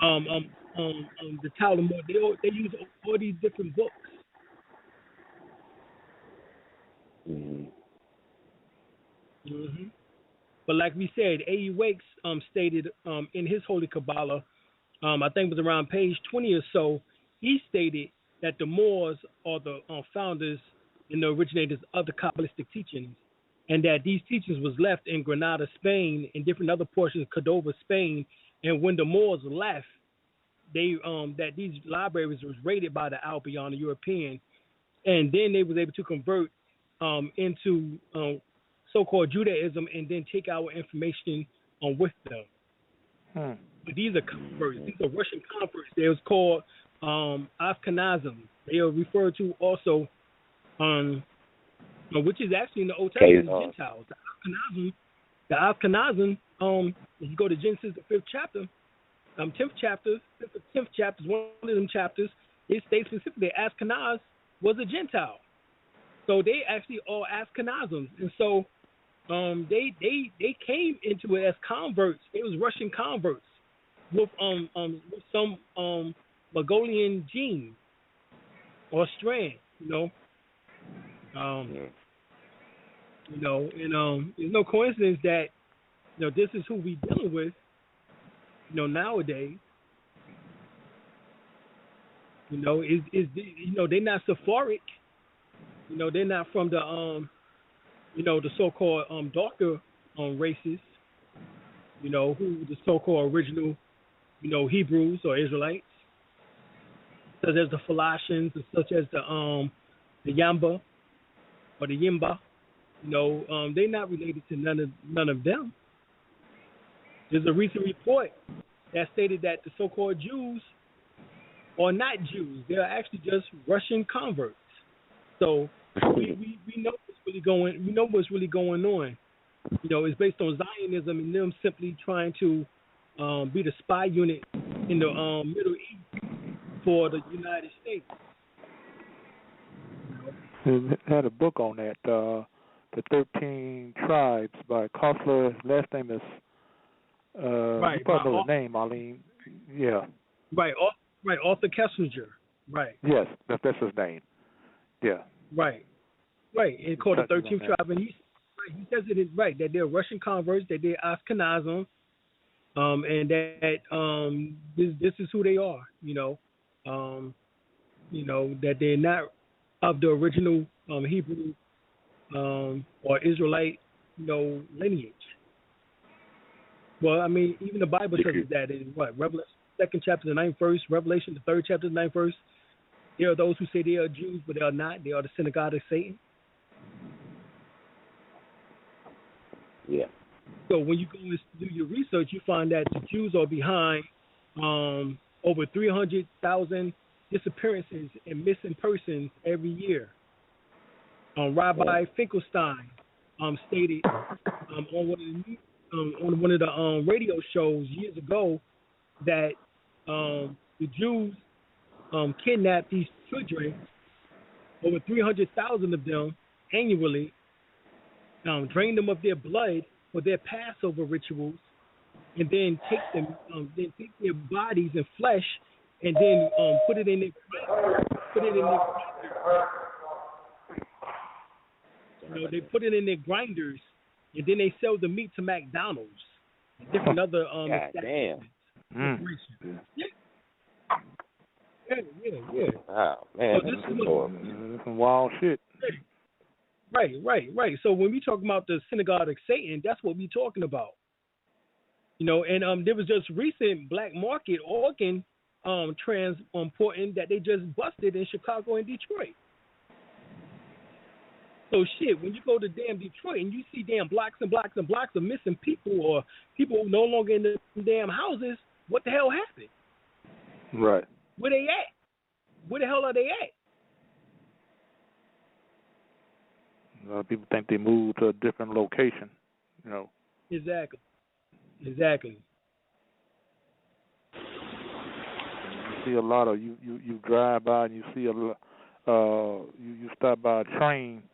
the Talmud. They use all these different books. But like we said, A.E. Wakes stated in his Holy Kabbalah, I think it was around page 20 or so, he stated that the Moors are the founders and the originators of the Kabbalistic teachings, and that these teachings was left in Granada, Spain, and different other portions of Cordova, Spain. And when the Moors left, that these libraries was raided by the Albion, the European, and then they was able to convert into so-called Judaism and then take our information with them. But these are converts. These are Russian converts. They was called Ashkenazim. They are referred to also, which is actually in the Old Testament, Gentiles. The Ashkenazim, if you go to Genesis, the 5th chapter, 10th chapter, is one of them chapters, it states specifically Ashkenaz was a Gentile. So they actually are Ashkenazim. And so they came into it as converts. They was Russian converts with some Mongolian gene or strand, and it's no coincidence that this is who we dealing with, nowadays. They're not Sephardic. They're not from the the so-called darker races. Who the so-called original Hebrews or Israelites, such as the Philistines, such as the Yamba or the Yimba. They're not related to none of them. There's a recent report that stated that the so-called Jews are not Jews. They are actually just Russian converts. So we know what's really going. We know what's really going on. It's based on Zionism and them simply trying to be the spy unit in the Middle East for the United States. It had a book on that, the 13 Tribes by Kostler. His last name is you probably know the name, Alim. Yeah. Right, Arthur Kessinger. Right. Yes, that's his name. Yeah. Right. It's called the 13th tribe, and he says it is right that they're Russian converts, that they're Ashkenazim, and that this is who they are. That they're not of the original Hebrew or Israelite, lineage. Well, I mean, even the Bible says that in Revelation 2nd chapter, the 9th verse, Revelation the 3rd chapter, the 9th verse. There are those who say they are Jews, but they are not. They are the synagogue of Satan. Yeah. So when you go and do your research, you find that the Jews are behind over 300,000 disappearances and missing persons every year. Rabbi Finkelstein stated on one of the on one of the radio shows years ago that the Jews kidnapped these children, over 300,000 of them annually, drain them of their blood for their Passover rituals, and then take their bodies and flesh, and then put it in their they put it in their grinders, and then they sell the meat to McDonald's and different other God damn. Yeah. Wow, man, So this is horrible. This some wild shit. Right. So when we talk about the synagogue of Satan, that's what we talking about. And there was just recent black market organ transporting that they just busted in Chicago and Detroit. So shit, when you go to damn Detroit and you see damn blocks and blocks and blocks of missing people or people no longer in the damn houses, what the hell happened? Right. Where they at? Where the hell are they at? A lot of people think they moved to a different location, Exactly. You see a lot of you drive by and you see you stop by a train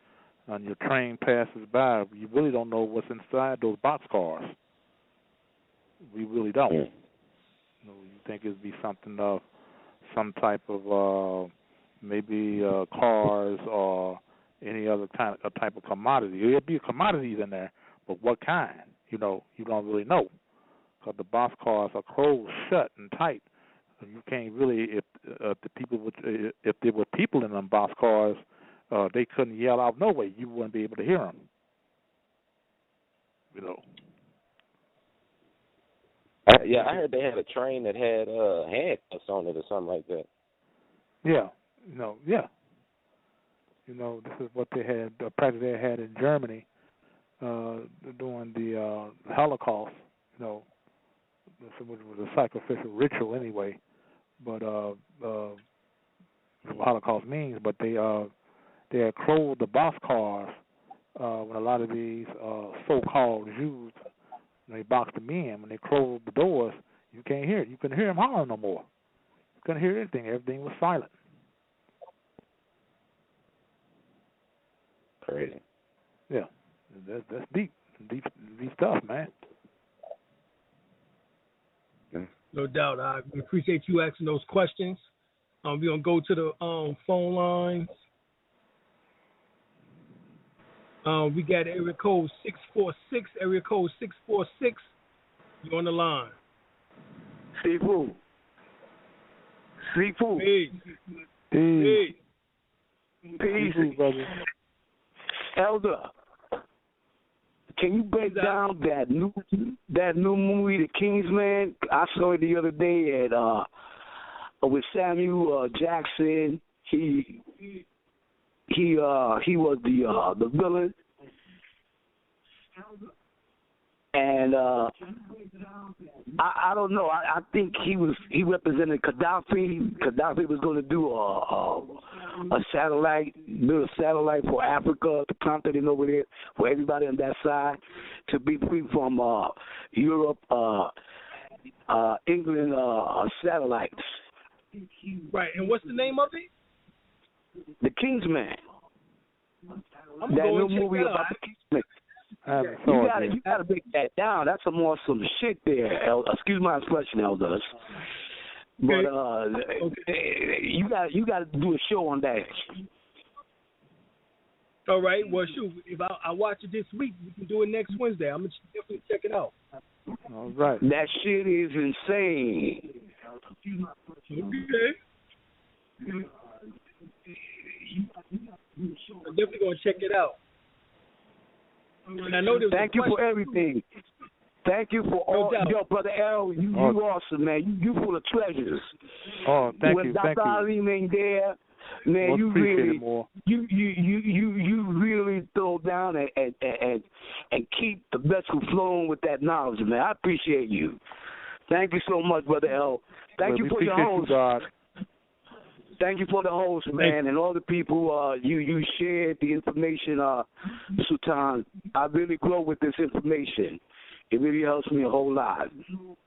and your train passes by. You really don't know what's inside those boxcars. We really don't. You think it'd be something of some type of maybe cars or any other type of commodity. There'd be commodities in there, but what kind? You don't really know, because the boxcars are closed shut and tight. So you can't really, if there were people in them boxcars, they couldn't yell out no way. You wouldn't be able to hear them. I heard they had a train that had handcuffs on it or something like that. Yeah. This is what they had, the president had in Germany during the Holocaust. This was a sacrificial ritual anyway, but what Holocaust means. But they had closed the boxcars when a lot of these so-called Jews, they boxed them in. When they closed the doors, you can't hear it. You couldn't hear them hollering no more. You couldn't hear anything. Everything was silent. Crazy. Yeah, that's deep stuff, man. No doubt. I appreciate you asking those questions. We're going to go to the phone lines. We got area code 646. Area code 646. You're on the line. Seafood. Peace. Peace. Brother. Elder, can you break down that new movie, The Kingsman? I saw it the other day at with Samuel Jackson. He was the villain, and I don't know. I think he represented Gaddafi. Gaddafi was going to do a satellite, build a satellite for Africa, the continent over there, for everybody on that side to be free from Europe, England satellites. Right, and what's the name of it? The Kingsman. That new movie about the Kingsman. You gotta break that down. That's some awesome shit there. Excuse my expression, elders. But you got to do a show on that. All right. Well, shoot. If I watch it this week, we can do it next Wednesday. I'm gonna definitely check it out. All right. That shit is insane. Okay. I'm definitely gonna check it out. And I know Thank you for everything. Thank you for all. Yo, Brother L, you awesome, man. You full of treasures. Oh, thank you. When Dr. Alim ain't there, man, you really, you really throw down and keep the vessel flowing with that knowledge, man. I appreciate you. Thank you so much, Brother L. Thank you for your host. Thank you for the host, man, and all the people you shared the information, Sultan. I really grow with this information. It really helps me a whole lot.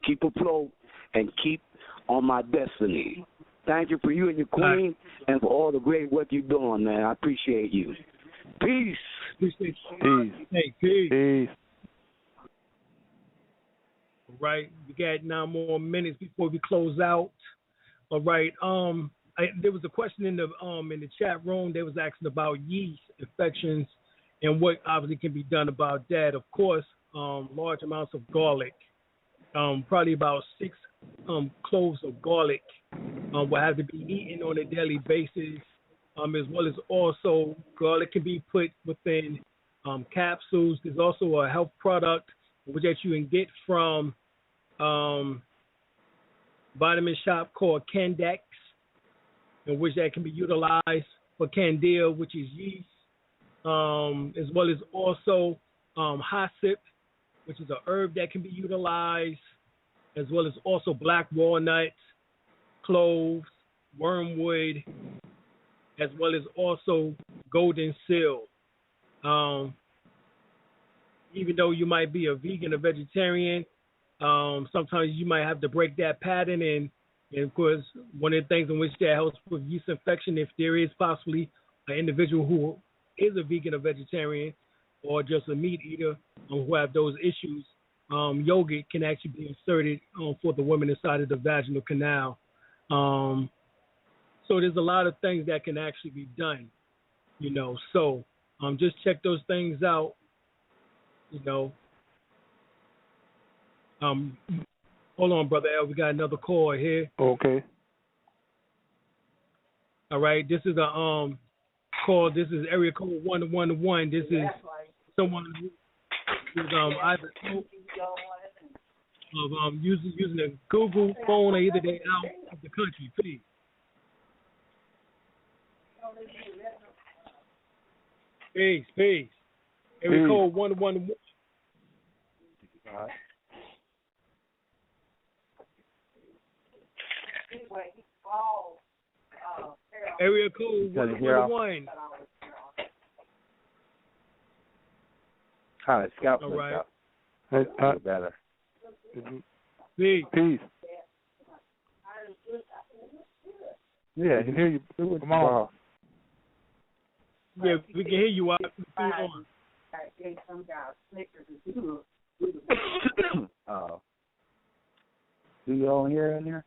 Keep afloat and keep on my destiny. Thank you for you and your queen and for all the great work you're doing, man. I appreciate you. Peace. Peace. Hey, peace. Peace. All right, we got 9 more minutes before we close out. All right. There was a question in the chat room. They was asking about yeast infections and what obviously can be done about that. Of course, large amounts of garlic, probably about 6 cloves of garlic will have to be eaten on a daily basis, as well as also garlic can be put within capsules. There's also a health product which that you can get from vitamin shop called Candex, in which that can be utilized for candida, which is yeast, as well as also hyssop, which is a herb that can be utilized, as well as also black walnuts, cloves, wormwood, as well as also golden seal. Even though you might be a vegan or vegetarian, sometimes you might have to break that pattern. And of course, one of the things in which that helps with yeast infection, if there is possibly an individual who is a vegan or vegetarian or just a meat eater who have those issues, yogurt can actually be inserted for the woman inside of the vaginal canal. So there's a lot of things that can actually be done, So just check those things out, Hold on, Brother L. We got another call here. Okay. All right. This is a call. This is area code 111. This is someone who's either using a Google phone or either they're out of the country. Please. Peace. Area code 111. Area code 111. Hi, Scout. All right. Better. Peace. Yeah, I can hear you. Come on. Yeah, we can hear you out. Oh. Do you all hear in there?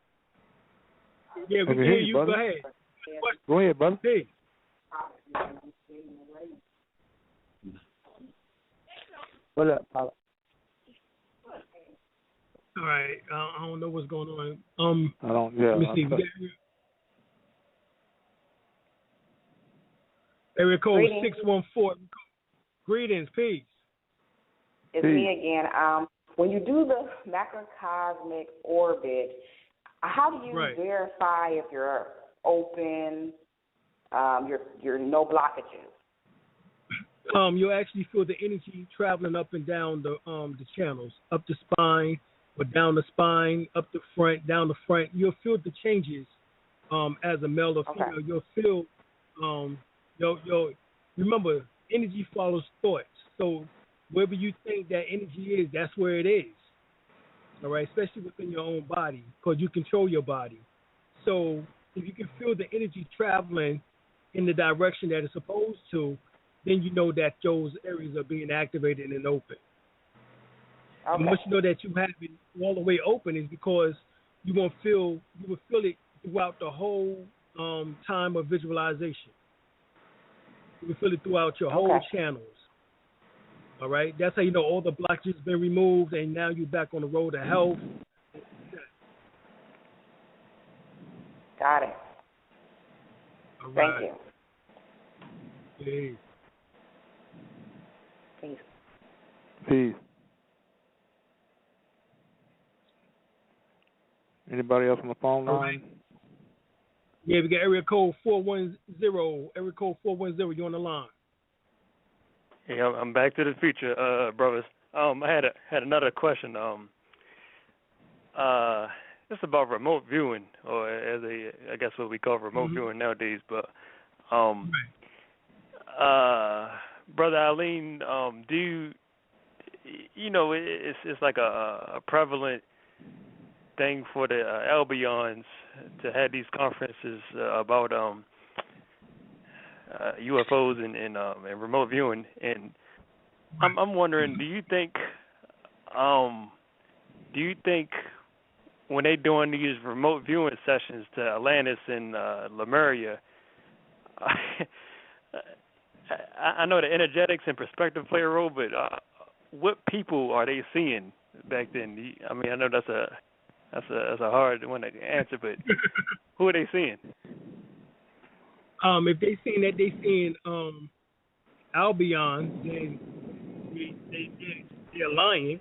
Yeah, we can hear you. Go ahead. Go ahead, brother. Hey. What up, Paula? All right. I don't know what's going on. I don't. Yeah. Let me see. Area code 614. Greetings. Peace. It's me again. When you do the macrocosmic orbit, how do you verify if you're open, you're no blockages? You actually feel the energy traveling up and down the channels, up the spine or down the spine, up the front, down the front. You'll feel the changes as a male or female. Okay. You'll feel remember, energy follows thoughts. So wherever you think that energy is, that's where it is. All right, especially within your own body, because you control your body. So if you can feel the energy traveling in the direction that it's supposed to, then you know that those areas are being activated and open. Okay. And once you know that you have it all the way open is because you will feel it throughout the whole time of visualization. You will feel it throughout your whole channels. All right, that's how you know all the blockages have been removed, and now you're back on the road to health. Got it. All Thank right. you. Peace. Anybody else on the phone line? Right. Yeah, we got area code 410. Area code 410. You on the line? Yeah, I'm back to the future, brothers. I had another question. It's about remote viewing, or I guess what we call remote viewing nowadays. But, Brother Alim, do it's like a prevalent thing for the Albions to have these conferences about UFOs and remote viewing, and I'm wondering, do you think when they doing these remote viewing sessions to Atlantis and Lemuria, I know the energetics and perspective play a role, but what people are they seeing back then? I mean, I know that's a hard one to answer, but who are they seeing? If they seeing that they seeing Albion, then they're lying.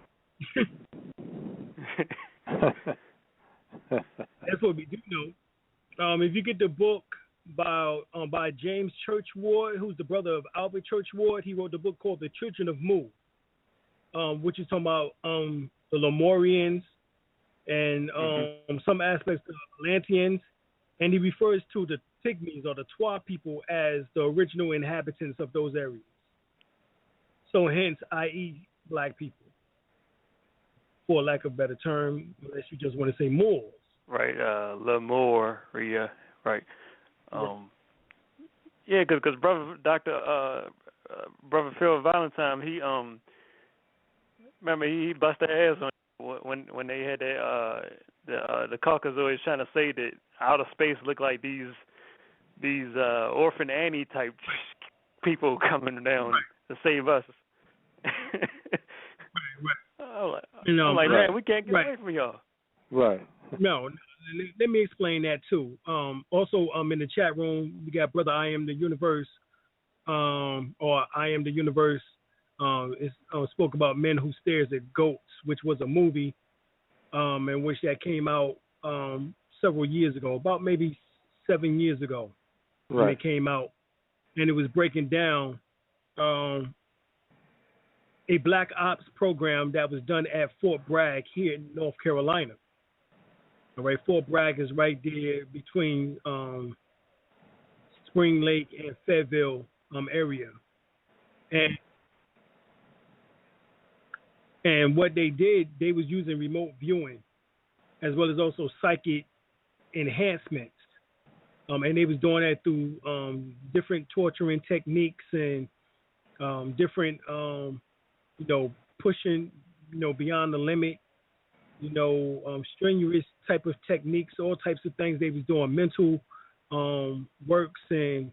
That's what we do know. If you get the book by James Churchward, who's the brother of Albert Churchward, he wrote the book called The Children of Mu, which is talking about the Lemurians and some aspects of the Atlanteans, and he refers to the Pygmies or the Twa people as the original inhabitants of those areas. So hence, i.e., black people, for lack of a better term, unless you just want to say Moors. Right, Lemuria, right. Yeah, because brother brother Phil Valentine, he remember he busted ass on when they had the Caucasoids trying to say that outer space looked like these Orphan Annie type people coming down to save us. Right. I'm like, man, we can't get away from y'all. Right. No, let me explain that too. Also, in the chat room, we got Brother I Am the Universe, or I Am the Universe. Spoke about Men Who Stares at Goats, which was a movie, in which that came out several years ago, about maybe 7 years ago, when it came out, and it was breaking down a black ops program that was done at Fort Bragg here in North Carolina. All right, Fort Bragg is right there between Spring Lake and Fayetteville area, and what they did, they was using remote viewing as well as also psychic enhancements, and they was doing that through different torturing techniques and different pushing beyond the limit, strenuous type of techniques, all types of things they was doing, mental works and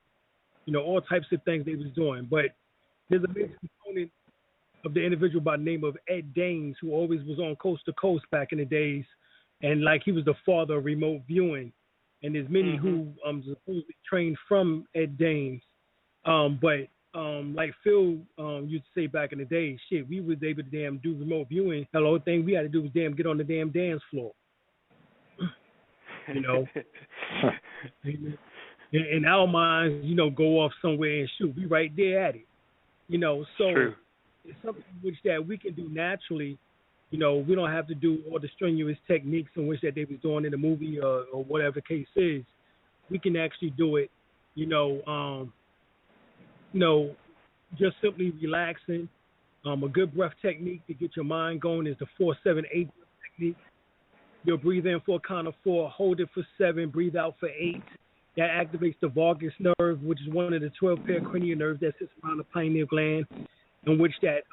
all types of things they was doing. But there's a big component of the individual by the name of Ed Dames, who always was on Coast to Coast back in the days, and like he was the father of remote viewing. And there's many who supposedly trained from Ed Dames, but like Phil used to say back in the day, shit, we was able to do remote viewing. The only thing we had to do was get on the damn dance floor. In our minds, go off somewhere and shoot. We right there at it. So True. It's something which that we can do naturally. We don't have to do all the strenuous techniques in which that they was doing in the movie or whatever the case is. We can actually do it, just simply relaxing. A good breath technique to get your mind going is the 4-7-8 technique. You'll breathe in for a count of 4, hold it for 7, breathe out for 8. That activates the vagus nerve, which is one of the 12 pericranial nerves that sits around the pineal gland, in which that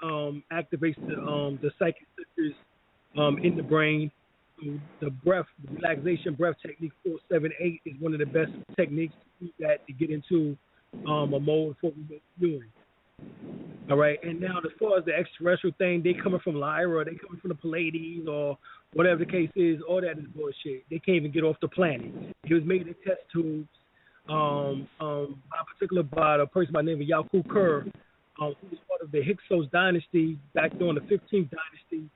activates the psychic centers in the brain. The relaxation breath technique 4-7-8 is one of the best techniques to use that to get into a mode for remote viewing. All right, and now as far as the extraterrestrial thing, they coming from Lyra, they coming from the Pleiades, or whatever the case is, all that is bullshit. They can't even get off the planet. It was made in test tubes, by a person by the name of Yaku Kerr, who was part of the Hyksos dynasty back during the 15th dynasty,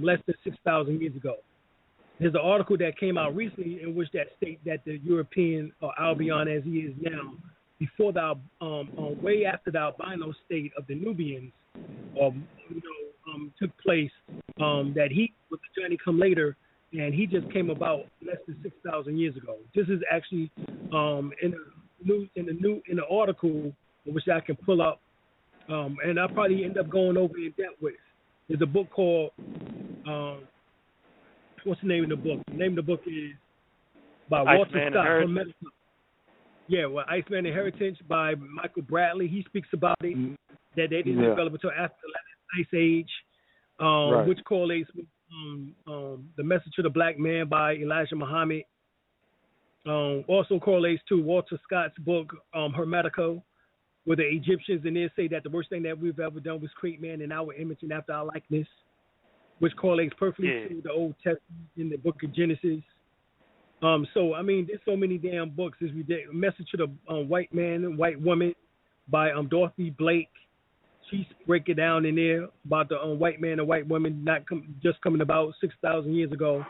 less than 6,000 years ago. There's an article that came out recently in which that state that the European, or Albion as he is now, before the way after the albino state of the Nubians took place, that he was a journey come later, and he just came about less than 6,000 years ago. This is actually in the article which I can pull up, and I'll probably end up going over in depth with. There's a book called what's the name of the book? The name of the book is by Walter Scott. Yeah, well, Iceman Inheritance by Michael Bradley. He speaks about it, that they didn't develop until after the Ice Age, which correlates with The Message to the Black Man by Elijah Muhammad. Also correlates to Walter Scott's book, Hermetico, where the Egyptians in there say that the worst thing that we've ever done was create man in our image and after our likeness, which correlates perfectly to the Old Testament in the book of Genesis. So, I mean, there's so many damn books. There's a Message to the White Man and White Woman by Dorothy Blake. She's breaking down in there about the white man and white woman just coming about 6,000 years ago.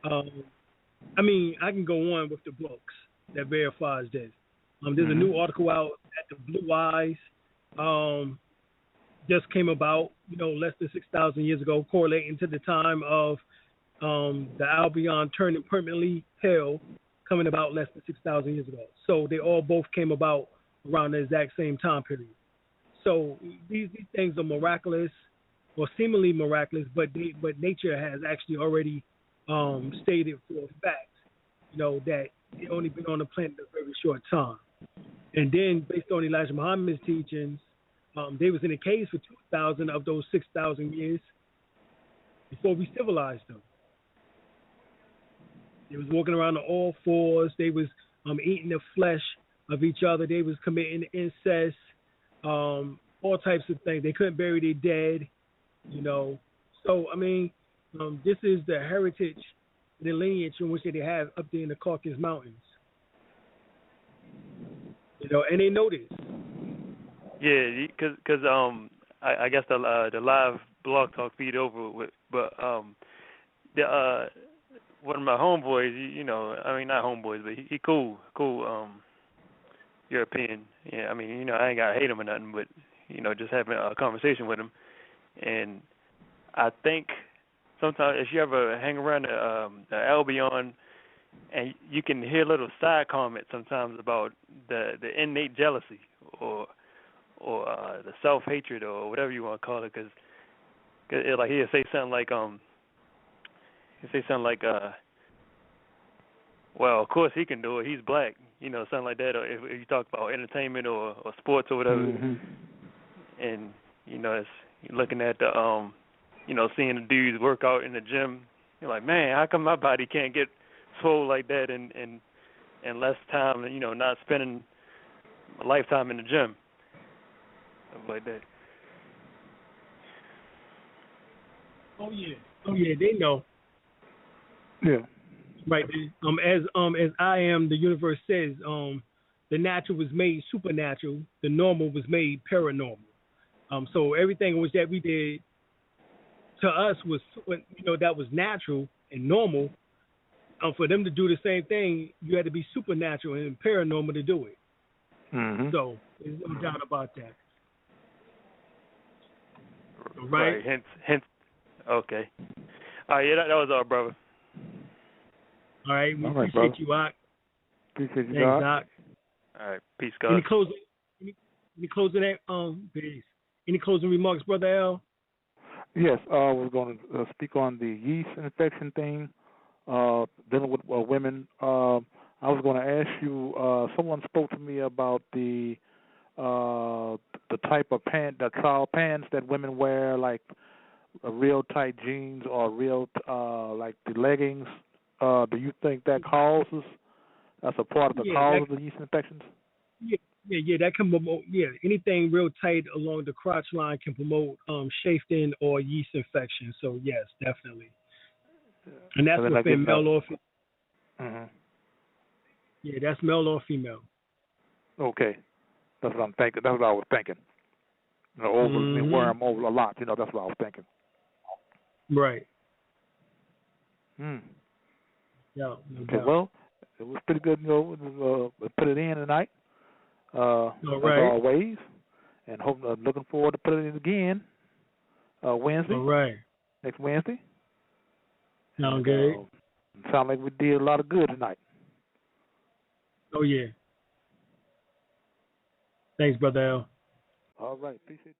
I mean, I can go on with the books that verifies this. There's a new article out at the Blue Eyes. Just came about, less than 6,000 years ago, correlating to the time of the Albion turning permanently pale, coming about less than 6,000 years ago. So they all both came about around the exact same time period. So these things are miraculous, or seemingly miraculous, but nature has actually already stated for a fact, that they only been on the planet a very short time. And then, based on Elijah Muhammad's teachings, they was in a cave for 2,000 of those 6,000 years before we civilized them. They was walking around on all fours. They was eating the flesh of each other. They was committing incest, all types of things. They couldn't bury their dead, So, I mean, this is the heritage, the lineage in which they have up there in the Caucasus Mountains. And they know this. Yeah, because I guess the live blog talk feed over with, but one of my homeboys, I mean not homeboys, but he cool, European. Yeah, I mean, I ain't gotta hate him or nothing, but just having a conversation with him, and I think sometimes if you ever hang around the Albion, and you can hear little side comments sometimes about the innate jealousy or the self-hatred or whatever you want to call it, because like he'll say something like well, of course he can do it, he's black, something like that, or if you talk about entertainment or sports or whatever, and it's you're looking at the seeing the dudes work out in the gym, you're like, man, how come my body can't get swole like that and less time, not spending a lifetime in the gym, stuff like that. Oh yeah, they know. Yeah. Right. As I am, the universe says, the natural was made supernatural, the normal was made paranormal. So everything was that we did to us was, that was natural and normal. For them to do the same thing, you had to be supernatural and paranormal to do it. Mm-hmm. So there's no doubt about that. Right. Hence. Okay. All right. Yeah, that was our brother. All right. We appreciate you, Doc. Appreciate you, Doc. Doc. All right. Peace, God. Any closing remarks, Brother L? Yes. We're going to speak on the yeast infection thing, dealing with women. I was going to ask you. Someone spoke to me about the type of the trial pants that women wear, like real tight jeans or real like the leggings. Do you think that causes? That's a part of the cause of the yeast infections. Yeah, that can promote. Yeah, anything real tight along the crotch line can promote chafing or yeast infection. So yes, definitely. And that's within male or female. Mm-hmm. Yeah, that's male or female. Okay, that's what I'm thinking. That's what I was thinking. Wear them over a lot. That's what I was thinking. Right. Hmm. Yeah. Okay. Well, it was pretty good. We put it in tonight. All right. As always, and looking forward to putting it in again Wednesday. All right. Next Wednesday. Sound good. Sound like we did a lot of good tonight. Oh yeah. Thanks, Brother L. All right. Appreciate it.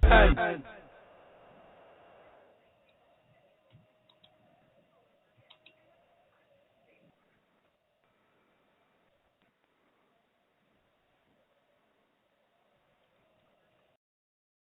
Hey.